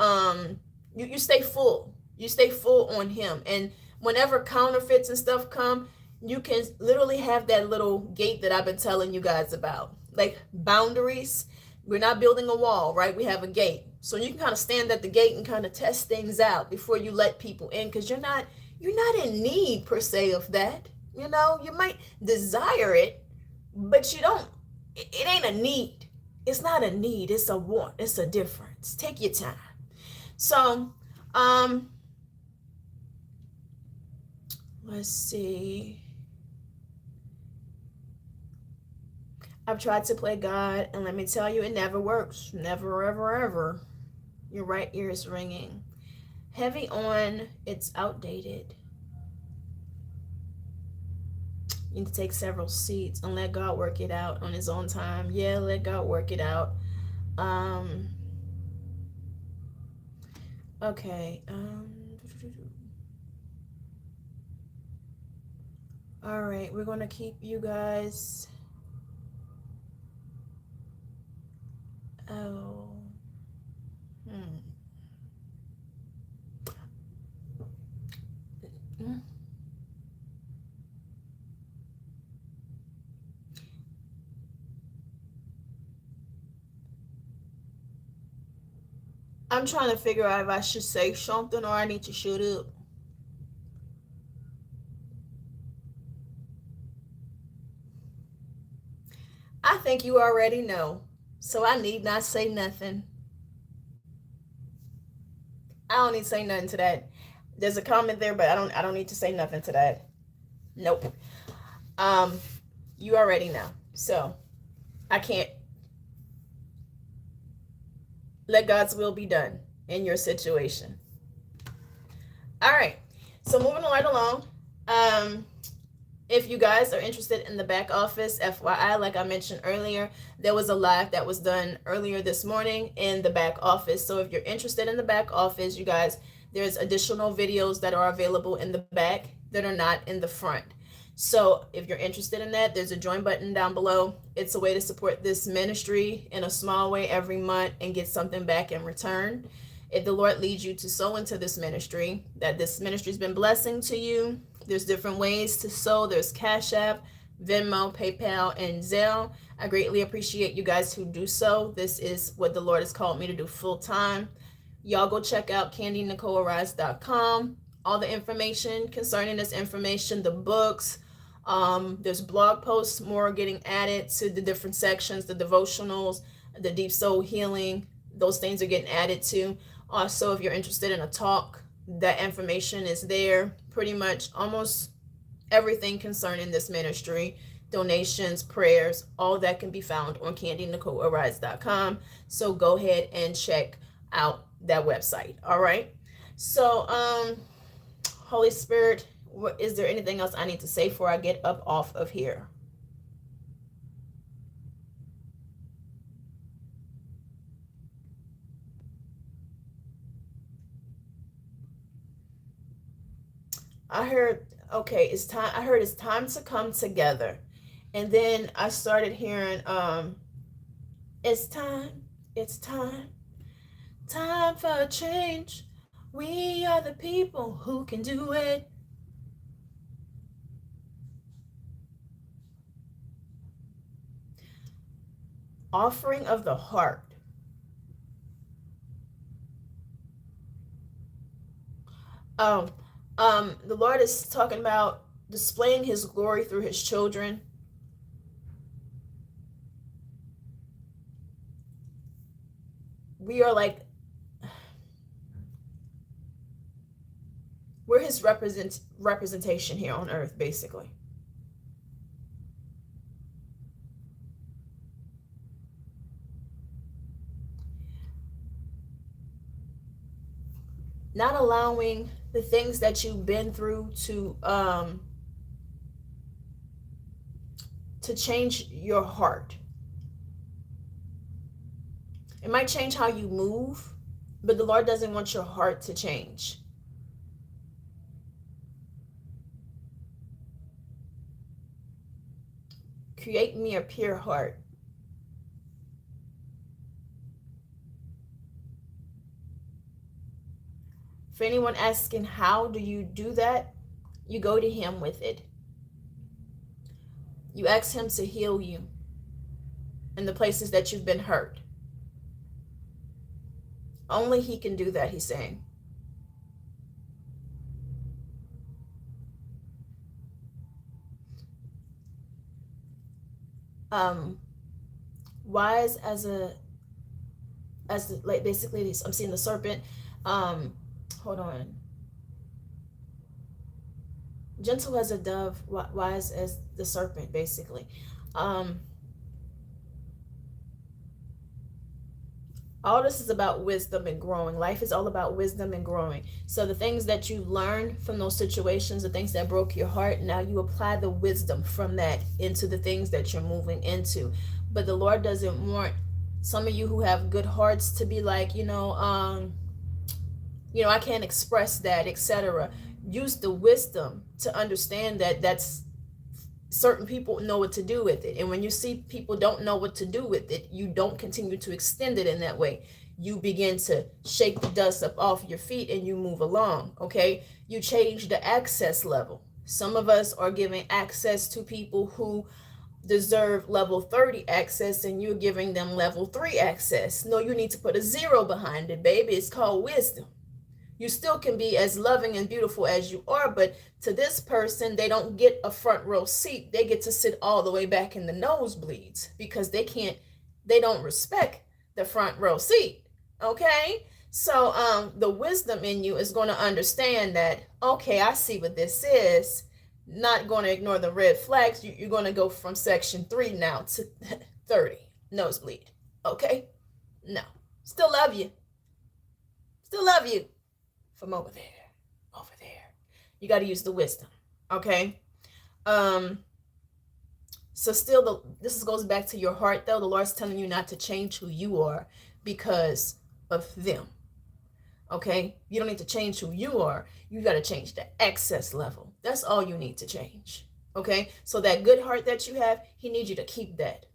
Speaker 1: you stay full. You stay full on Him. And whenever counterfeits and stuff come, you can literally have that little gate that I've been telling you guys about. Like boundaries. We're not building a wall, right? We have a gate. So you can kind of stand at the gate and kind of test things out before you let people in, because you're not in need per se of that. You might desire it, but you don't, it ain't a need. It's not a need, it's a want. It's a difference. Take your time. So, let's see. I've tried to play God, and let me tell you, it never works. Never, ever, ever. Your right ear is ringing. Heavy on, it's outdated. You need to take several seats and let God work it out on His own time. Yeah, let God work it out. Okay. All right, we're going to keep you guys. Oh. I'm trying to figure out if I should say something or I need to shut up. I think you already know, so I need not say nothing. I don't need to say nothing to that. There's a comment there, but I don't need to say nothing to that. Nope. You already know. So I can't. Let God's will be done in your situation. All right. So moving right along. If you guys are interested in the back office, FYI, like I mentioned earlier, there was a live that was done earlier this morning in the back office. So if you're interested in the back office, you guys, there's additional videos that are available in the back that are not in the front. So if you're interested in that, there's a join button down below. It's a way to support this ministry in a small way every month and get something back in return. If the Lord leads you to sow into this ministry, that this ministry's been blessing to you, there's different ways to sow. There's Cash App, Venmo, PayPal, and Zelle. I greatly appreciate you guys who do so. This is what the Lord has called me to do full time. Y'all go check out CandyNicoleArise.com. All the information concerning this information, the books, there's blog posts, more getting added to the different sections, the devotionals, the deep soul healing, those things are getting added to. Also, if you're interested in a talk, that information is there. Pretty much almost everything concerning this ministry, donations, prayers, all that can be found on CandyNicoleArise.com. So go ahead and check out that website. All right. So, Holy Spirit, is there anything else I need to say before I get up off of here? I heard, okay, it's time. I heard it's time to come together. And then I started hearing, it's time, time for a change. We are the people who can do it. Offering of the heart. The Lord is talking about displaying His glory through His children. We are like, we're His representation here on earth, basically. Not allowing the things that you've been through to change your heart. It might change how you move, but the Lord doesn't want your heart to change. Create me a pure heart. For anyone asking, how do you do that? You go to him with it. You ask him to heal you in the places that you've been hurt. Only he can do that, he's saying. Wise like basically I'm seeing the serpent. Hold on. Gentle as a dove, wise as the serpent, basically. All this is about wisdom and growing. Life is all about wisdom and growing. So the things that you learned from those situations, the things that broke your heart, now you apply the wisdom from that into the things that you're moving into. But the Lord doesn't want some of you who have good hearts to be like, I can't express that, etc. Use the wisdom to understand that that's certain people know what to do with it. And when you see people don't know what to do with it, you don't continue to extend it in that way. You begin to shake the dust up off your feet and you move along, okay? You change the access level. Some of us are giving access to people who deserve level 30 access and you're giving them level 3 access. No, you need to put a 0 behind it, baby. It's called wisdom. You still can be as loving and beautiful as you are, but to this person, they don't get a front row seat. They get to sit all the way back in the nosebleeds because they don't respect the front row seat. Okay? So the wisdom in you is going to understand that, okay, I see what this is. Not going to ignore the red flags. You're going to go from section 3 now to 30. Nosebleed. Okay? No. Still love you. Still love you. From over there. You got to use the wisdom. Okay? So still, this goes back to your heart, though. The Lord's telling you not to change who you are because of them. Okay? You don't need to change who you are. You got to change the access level. That's all you need to change. Okay? So that good heart that you have, he needs you to keep that.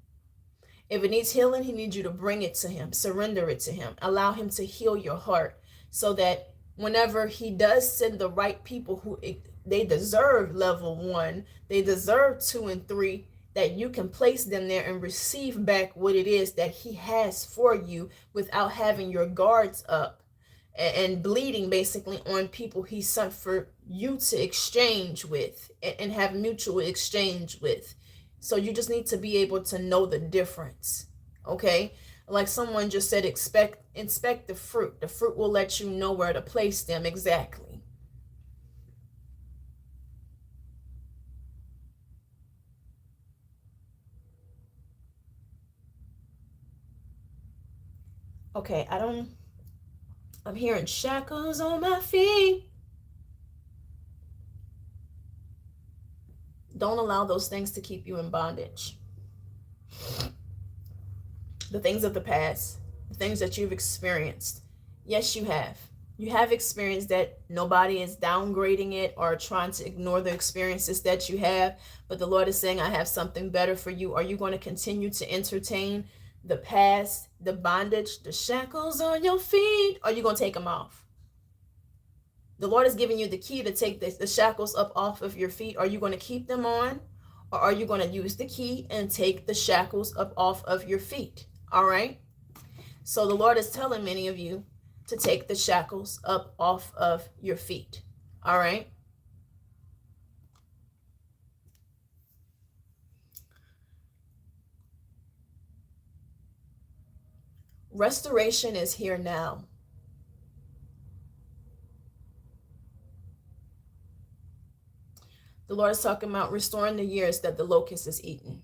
Speaker 1: If it needs healing, he needs you to bring it to him. Surrender it to him. Allow him to heal your heart so that whenever he does send the right people who they deserve level 1, they deserve 2 and 3, that you can place them there and receive back what it is that he has for you without having your guards up and bleeding basically on people he sent for you to exchange with and have mutual exchange with. So you just need to be able to know the difference. Okay? Like someone just said, inspect the fruit. The fruit will let you know where to place them exactly. Okay, I'm hearing shackles on my feet. Don't allow those things to keep you in bondage. The things of the past, the things that you've experienced. Yes, you have. You have experienced that. Nobody is downgrading it or trying to ignore the experiences that you have. But the Lord is saying, I have something better for you. Are you going to continue to entertain the past, the bondage, the shackles on your feet? Or are you going to take them off? The Lord is giving you the key to take the shackles up off of your feet. Are you going to keep them on? Or are you going to use the key and take the shackles up off of your feet? All right? So the Lord is telling many of you to take the shackles up off of your feet. All right? Restoration is here now. The Lord is talking about restoring the years that the locust is eaten.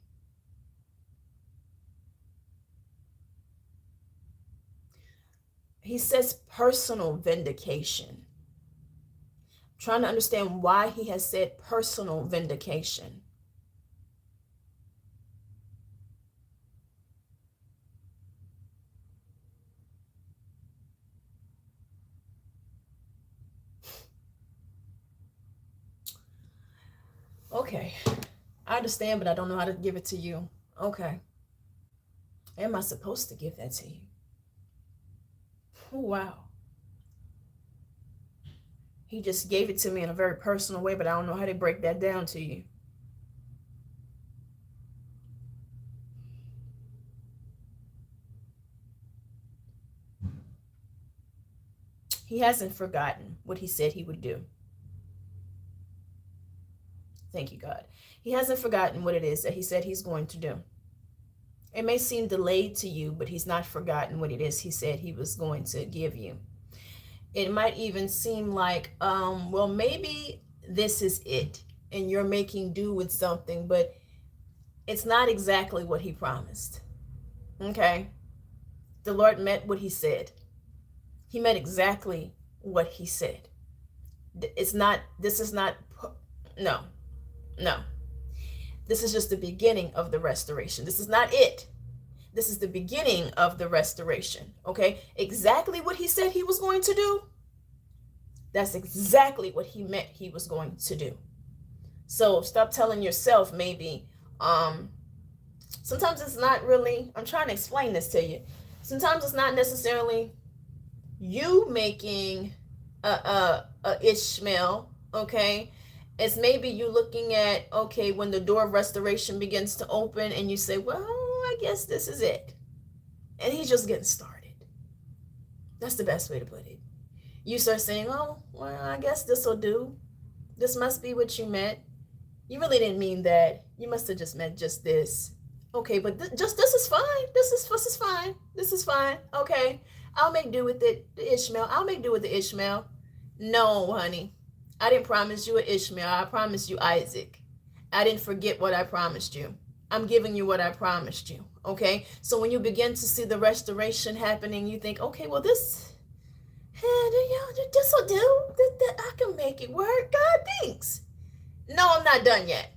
Speaker 1: He says personal vindication. I'm trying to understand why he has said personal vindication. Okay. I understand, but I don't know how to give it to you. Okay. Am I supposed to give that to you? Wow. He just gave it to me in a very personal way, but I don't know how to break that down to you. He hasn't forgotten what he said he would do. Thank you, God. He hasn't forgotten what it is that he said he's going to do. It may seem delayed to you, but he's not forgotten what it is he said he was going to give you. It might even seem like, well, maybe this is it, and you're making do with something, but it's not exactly what he promised. Okay? The Lord meant what he said. He meant exactly what he said. It's not, this is not, no, no. This is just the beginning of the restoration. This is not it. This is the beginning of the restoration. Okay? Exactly what he said he was going to do. That's exactly what he meant he was going to do. So stop telling yourself maybe, sometimes it's not really, I'm trying to explain this to you. Sometimes it's not necessarily you making a Ishmael, okay? It's maybe you looking at, okay, when the door of restoration begins to open and you say, well, I guess this is it. And he's just getting started. That's the best way to put it. You start saying, oh, well, I guess this will do. This must be what you meant. You really didn't mean that. You must have just meant just this. Okay, but just this is fine. This is fine. This is fine. Okay, I'll make do with it. The Ishmael. I'll make do with the Ishmael. No, honey. I didn't promise you an Ishmael. I promised you Isaac. I didn't forget what I promised you. I'm giving you what I promised you. Okay? So when you begin to see the restoration happening, you think, okay, well, this will do. I can make it work. God, thanks. No, I'm not done yet.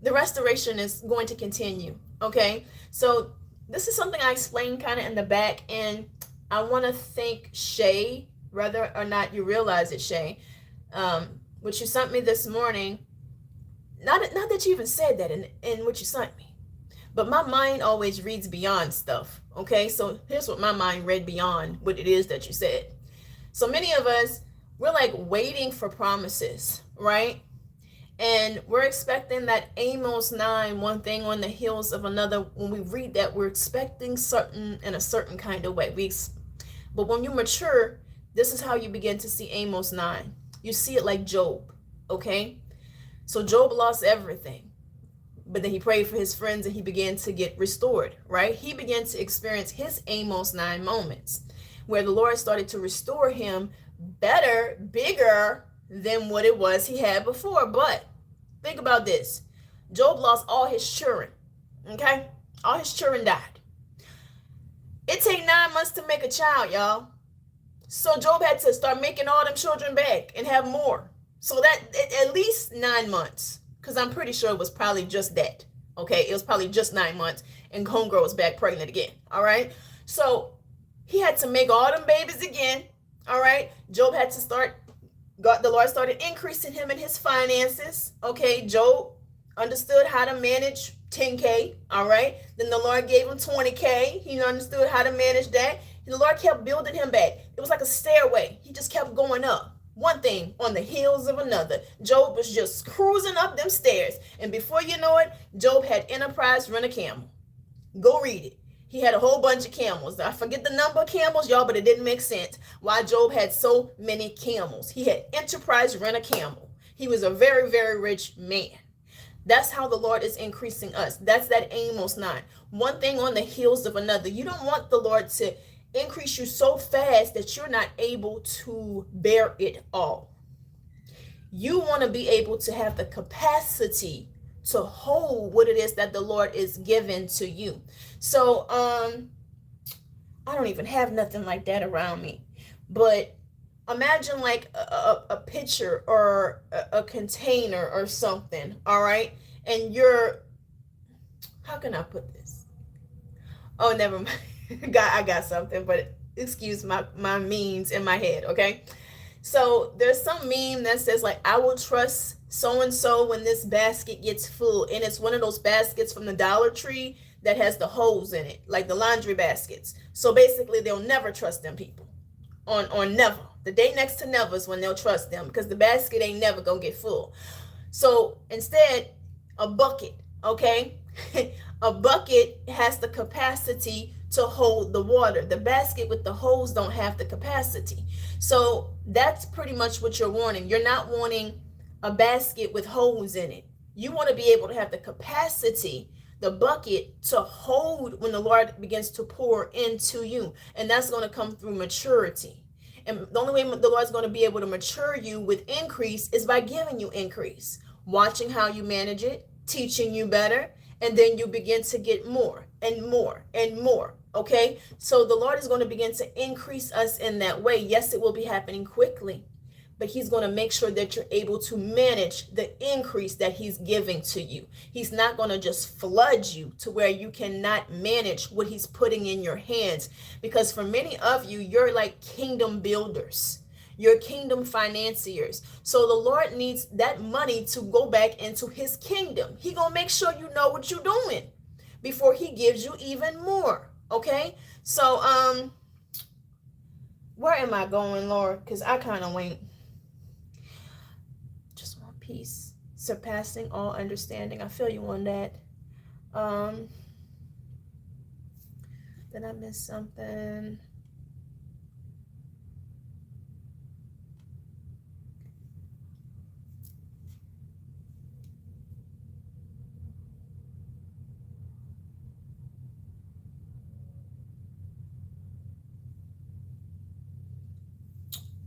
Speaker 1: The restoration is going to continue. Okay? So this is something I explained kind of in the back, and I want to thank Shay, whether or not you realize it, Shay. What you sent me this morning, not that you even said that in what you sent me, but my mind always reads beyond stuff. Okay, so here's what my mind read beyond what it is that you said. So many of us, we're like waiting for promises, right? And we're expecting that Amos 9, one thing on the heels of another. When we read that, we're expecting certain in a certain kind of way. But when you mature, this is how you begin to see Amos 9. You see it like Job, okay? So Job lost everything, but then he prayed for his friends and he began to get restored, right? He began to experience his Amos 9 moments where the Lord started to restore him better, bigger than what it was he had before. But think about this. Job lost all his children, okay? All his children died. It takes 9 months to make a child, y'all. So Job had to start making all them children back and have more. So that at least 9 months, because I'm pretty sure it was probably just that. Okay, it was probably just 9 months, and homegirl was back pregnant again. All right, so he had to make all them babies again. All right, Job had to the Lord started increasing him in his finances. Okay, Job understood how to manage 10K. All right, then the Lord gave him 20K. He understood how to manage that. And the Lord kept building him back. It was like a stairway. He just kept going up. One thing on the heels of another. Job was just cruising up them stairs. And before you know it, Job had enterprise rent a camel. Go read it. He had a whole bunch of camels. I forget the number of camels, y'all, but it didn't make sense why Job had so many camels. He had enterprise rent a camel. He was a very, very rich man. That's how the Lord is increasing us. That's that Amos 9. One thing on the heels of another. You don't want the Lord to increase you so fast that you're not able to bear it all. You want to be able to have the capacity to hold what it is that the Lord is giving to you. So I don't even have nothing like that around me, but imagine like a pitcher or a container or something. All right, and how can I put this? Oh, never mind. I got something, but excuse my memes in my head, okay? So there's some meme that says like, I will trust so and so when this basket gets full, and it's one of those baskets from the Dollar Tree that has the holes in it, like the laundry baskets. So basically, they'll never trust them people. On never. The day next to never is when they'll trust them, because the basket ain't never gonna get full. So instead, a bucket, okay? A bucket has the capacity to hold the water. The basket with the holes don't have the capacity. So that's pretty much what you're wanting. You're not wanting a basket with holes in it. You want to be able to have the capacity, the bucket, to hold when the Lord begins to pour into you. And that's going to come through maturity. And the only way the Lord's going to be able to mature you with increase is by giving you increase, watching how you manage it, teaching you better, and then you begin to get more and more and more. Okay, so the Lord is going to begin to increase us in that way. Yes, it will be happening quickly, but he's going to make sure that you're able to manage the increase that he's giving to you. He's not going to just flood you to where you cannot manage what he's putting in your hands, because for many of you, you're like kingdom builders. You're kingdom financiers. So the Lord needs that money to go back into his kingdom. He gonna make sure you know what you're doing before he gives you even more. Okay? So where am I going, Lord? Because I kind of went. Just want peace, surpassing all understanding. I feel you on that. Did I miss something?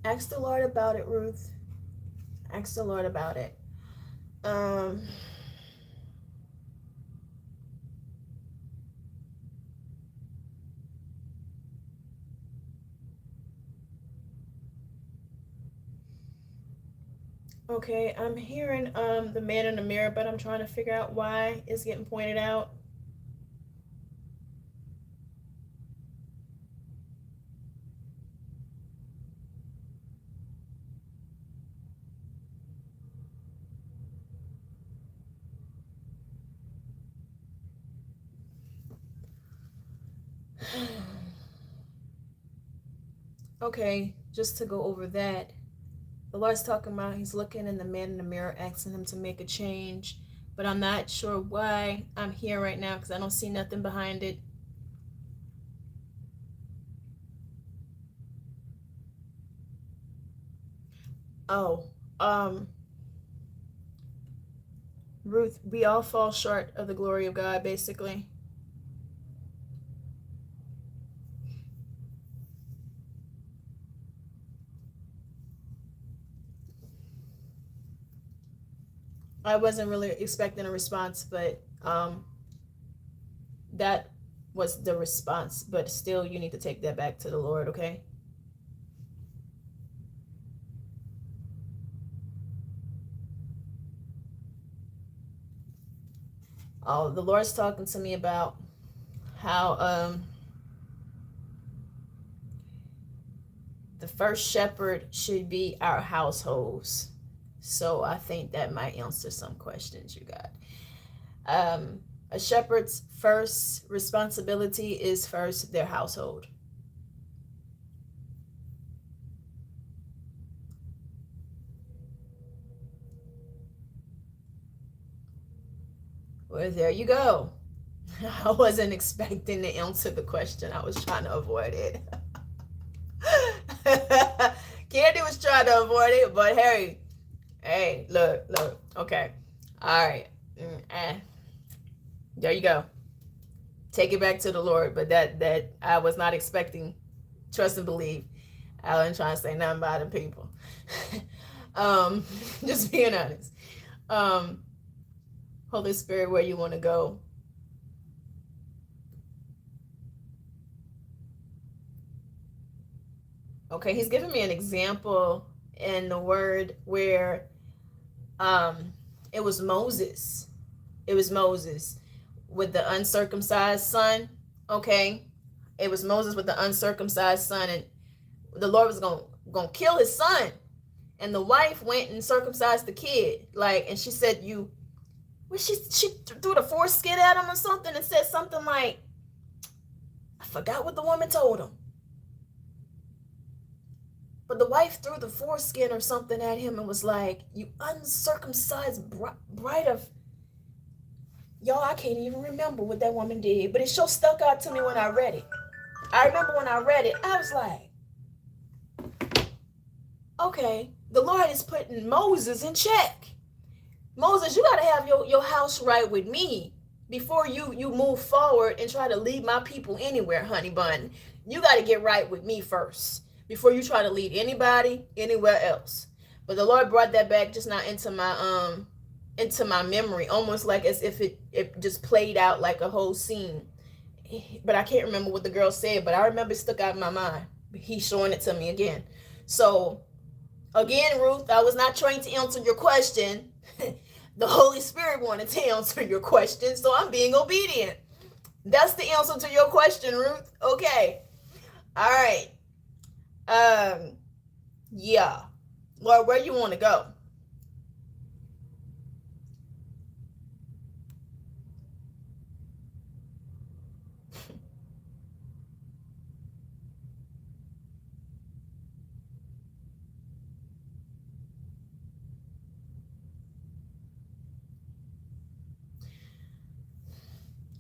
Speaker 1: Ask the Lord about it, Ruth. Ask the Lord about it. Okay, I'm hearing the man in the mirror, but I'm trying to figure out why it's getting pointed out. Okay, just to go over that, the Lord's talking about he's looking in the man in the mirror, asking him to make a change, but I'm not sure why I'm here right now because I don't see nothing behind it. Oh, Ruth, we all fall short of the glory of God, basically. I wasn't really expecting a response, but that was the response. But still, you need to take that back to the Lord, okay? Oh, the Lord's talking to me about how the first shepherd should be our households. So I think that might answer some questions you got. A shepherd's first responsibility is first their household. Well, there you go. I wasn't expecting to answer the question. I was trying to avoid it. Kandi was trying to avoid it, but hey, look, okay. All right. There you go. Take it back to the Lord, but that I was not expecting. Trust and believe. I wasn't trying to say nothing about the people. Just being honest. Holy Spirit, where you want to go? Okay, he's giving me an example in the word where it was Moses. It was Moses with the uncircumcised son. Okay, it was Moses with the uncircumcised son, and the Lord was gonna kill his son. And the wife went and circumcised the kid. Like, and she said, she threw the foreskin at him or something and said something like, I forgot what the woman told him. But the wife threw the foreskin or something at him and was like, you uncircumcised bride of... Y'all, I can't even remember what that woman did, but it sure stuck out to me when I read it. I remember when I read it, I was like, okay, the Lord is putting Moses in check. Moses, you got to have your house right with me before you move forward and try to lead my people anywhere, honey bun. You got to get right with me first before you try to lead anybody anywhere else. But the Lord brought that back just now into my memory, almost like as if it just played out like a whole scene. But I can't remember what the girl said, but I remember it stuck out in my mind. He's showing it to me again. So again, Ruth, I was not trained to answer your question. The Holy Spirit wanted to answer your question, so I'm being obedient. That's the answer to your question, Ruth. Okay. All right. Yeah. Lord, where you want to go?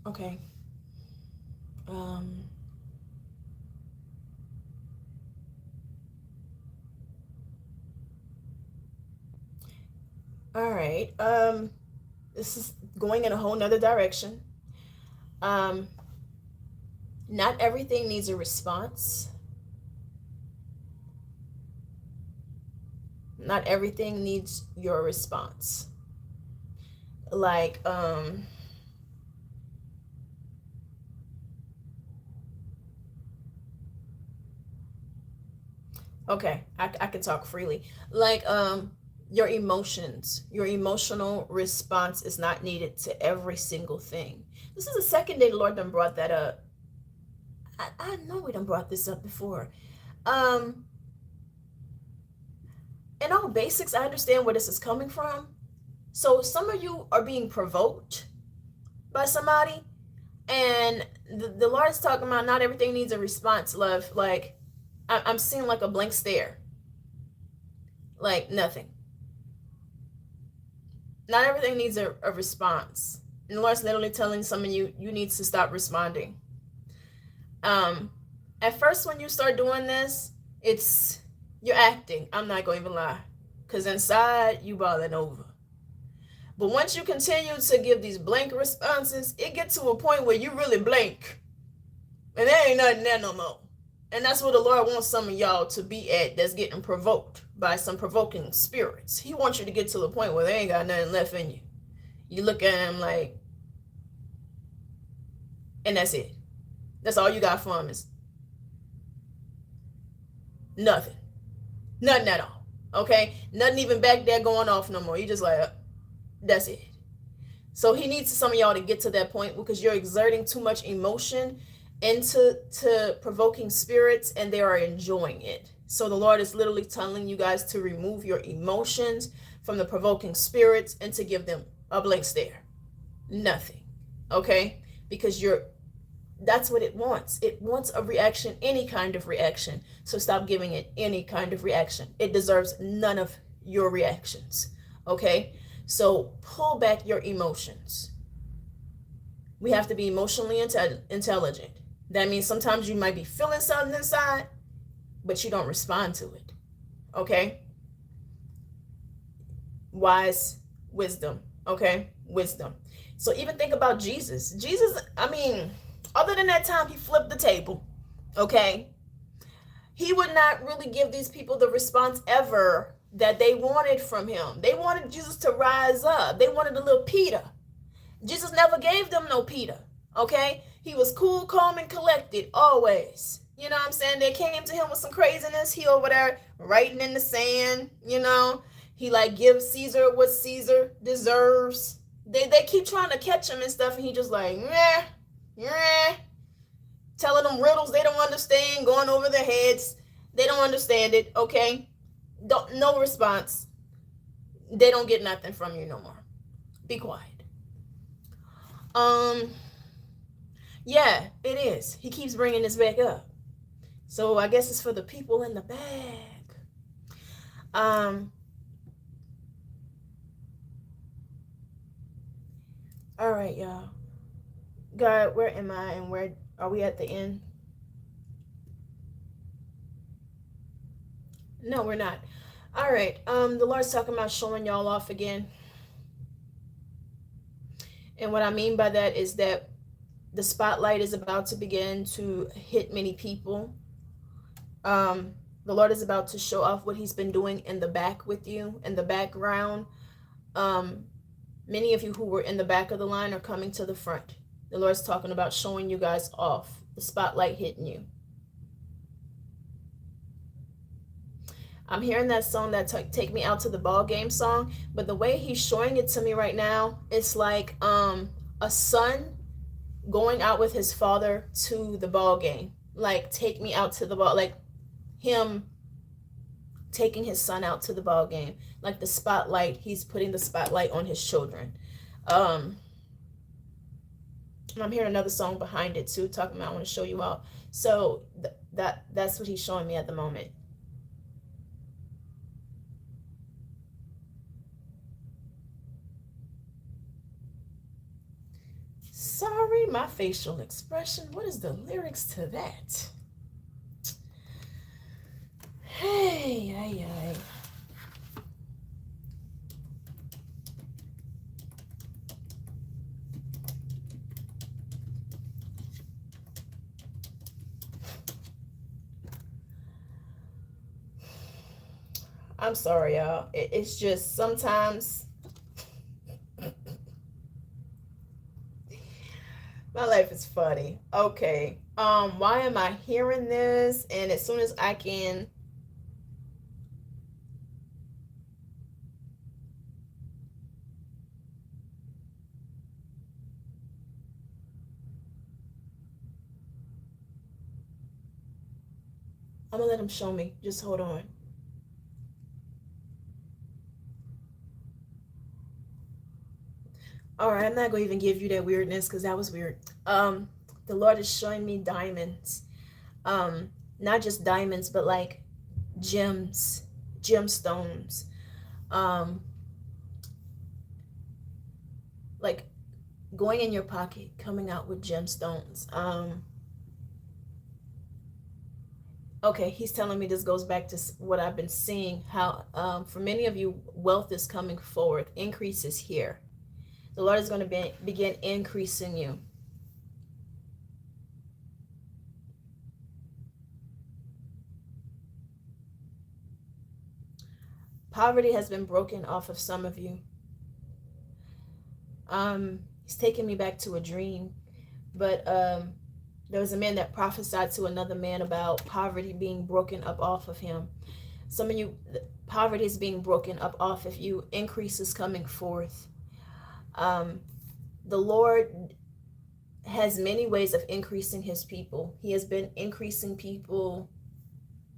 Speaker 1: Okay. All right. This is going in a whole nother direction. Not everything needs a response. Not everything needs your response. Like, okay, I can talk freely. Like, your emotions, your emotional response is not needed to every single thing. This is the second day the Lord done brought that up. I know we done brought this up before. In all basics, I understand where this is coming from. So some of you are being provoked by somebody, and the Lord is talking about not everything needs a response, love. Like, I'm seeing like a blank stare. Like nothing. Not everything needs a response. And the Lord's literally telling some of you, you need to stop responding. At first, when you start doing this, you're acting. I'm not going to even lie. Because inside, you boiling over. But once you continue to give these blank responses, it gets to a point where you really blank. And there ain't nothing there no more. And that's what the Lord wants some of y'all to be at, that's getting provoked by some provoking spirits. He wants you to get to the point where there ain't got nothing left in you. You look at him like, and that's it. That's all you got for him is nothing. Nothing at all. Okay? Nothing even back there going off no more. You just like, that's it. So he needs some of y'all to get to that point because you're exerting too much emotion into provoking spirits and they are enjoying it. So the Lord is literally telling you guys to remove your emotions from the provoking spirits and to give them a blank stare. Nothing. Okay? Because that's what it wants. It wants a reaction, any kind of reaction. So stop giving it any kind of reaction. It deserves none of your reactions. Okay? So pull back your emotions. We have to be emotionally intelligent. That means sometimes you might be feeling something inside, but you don't respond to it. Okay? Wise wisdom. Okay? Wisdom. So even think about Jesus. Jesus, I mean, other than that time he flipped the table, okay? He would not really give these people the response ever that they wanted from him. They wanted Jesus to rise up. They wanted a little Peter. Jesus never gave them no Peter, okay? He was cool, calm, and collected always. You know what I'm saying? They came to him with some craziness. He over there writing in the sand, you know? He like gives Caesar what Caesar deserves. They keep trying to catch him and stuff, and he just like, meh, telling them riddles they don't understand, going over their heads. They don't understand it, okay? Don't, no response. They don't get nothing from you no more. Be quiet. Um, yeah, it is. He keeps bringing this back up. So I guess it's for the people in the back. All right, y'all. God, where am I and where are we at the end? No, we're not. All right. The Lord's talking about showing y'all off again. And what I mean by that is that the spotlight is about to begin to hit many people. The Lord is about to show off what he's been doing in the back with you, in the background. Many of you who were in the back of the line are coming to the front. The Lord's talking about showing you guys off, the spotlight hitting you. I'm hearing that song, that Take Me Out to the Ball Game song, but the way he's showing it to me right now, it's like a son going out with his father to the ball game. Like, take me out to the ball, like him taking his son out to the ball game. Like the spotlight, he's putting the spotlight on his children. I'm hearing another song behind it too, talking about I want to show you out. So that's what he's showing me at the moment. Sorry, my facial expression. What is the lyrics to that? Hey, ay, ay. I'm sorry, y'all. It's just sometimes my life is funny. Okay. Why am I hearing this? And as soon as I can, I'm gonna let him show me. Just hold on. All right, I'm not gonna even give you that weirdness because that was weird. The Lord is showing me diamonds. Not just diamonds, but like gems, gemstones. Like going in your pocket, coming out with gemstones. Okay, he's telling me this goes back to what I've been seeing, how for many of you, wealth is coming forward. Increase is here. The Lord is going to begin increasing you. Poverty has been broken off of some of you. He's taking me back to a dream, but there was a man that prophesied to another man about poverty being broken up off of him. Some of you, poverty is being broken up off of you. Increase is coming forth. The Lord has many ways of increasing his people. He has been increasing people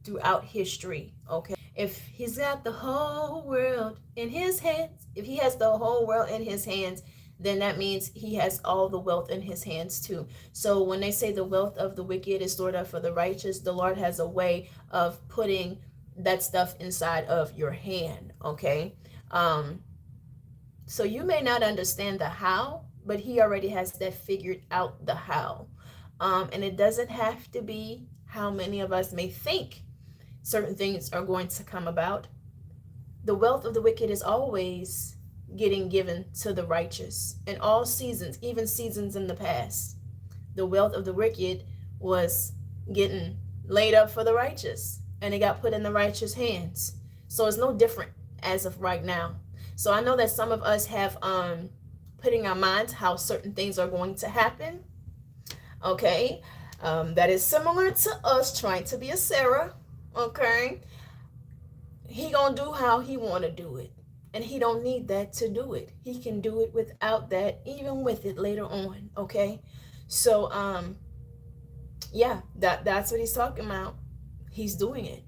Speaker 1: throughout history, okay? If he's got the whole world in his hands, if he has the whole world in his hands, then that means he has all the wealth in his hands too. So when they say the wealth of the wicked is stored up for the righteous, the Lord has a way of putting that stuff inside of your hand, okay? So you may not understand the how, but he already has that figured out, the how. And it doesn't have to be how many of us may think certain things are going to come about. The wealth of the wicked is always getting given to the righteous in all seasons, even seasons in the past. The wealth of the wicked was getting laid up for the righteous, and it got put in the righteous hands. So it's no different as of right now. So I know that some of us have put in our minds how certain things are going to happen. Okay, that is similar to us trying to be a Sarah. Okay, he gonna do how he want to do it, and he don't need that to do it. He can do it without that, even with it later on. Okay, so yeah, that's what he's talking about. He's doing it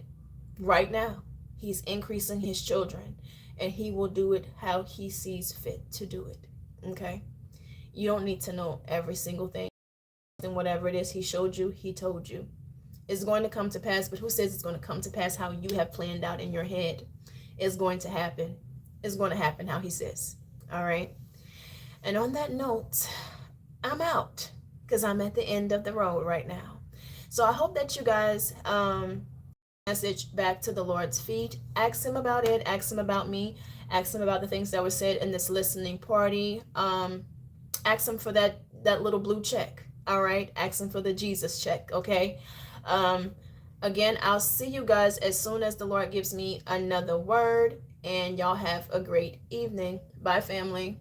Speaker 1: right now. He's increasing his children, and he will do it how he sees fit to do it. Okay? You don't need to know every single thing. And whatever it is he showed you, he told you. It's going to come to pass, but who says it's going to come to pass how you have planned out in your head? It's going to happen. It's going to happen how he says. All right? And on that note, I'm out because I'm at the end of the road right now. So I hope that you guys message back to the Lord's feet. Ask him about it. Ask him about me. Ask him about the things that were said in this listening party. Ask him for that little blue check. All right. Ask him for the Jesus check. Okay. Again, I'll see you guys as soon as the Lord gives me another word. And y'all have a great evening. Bye, family.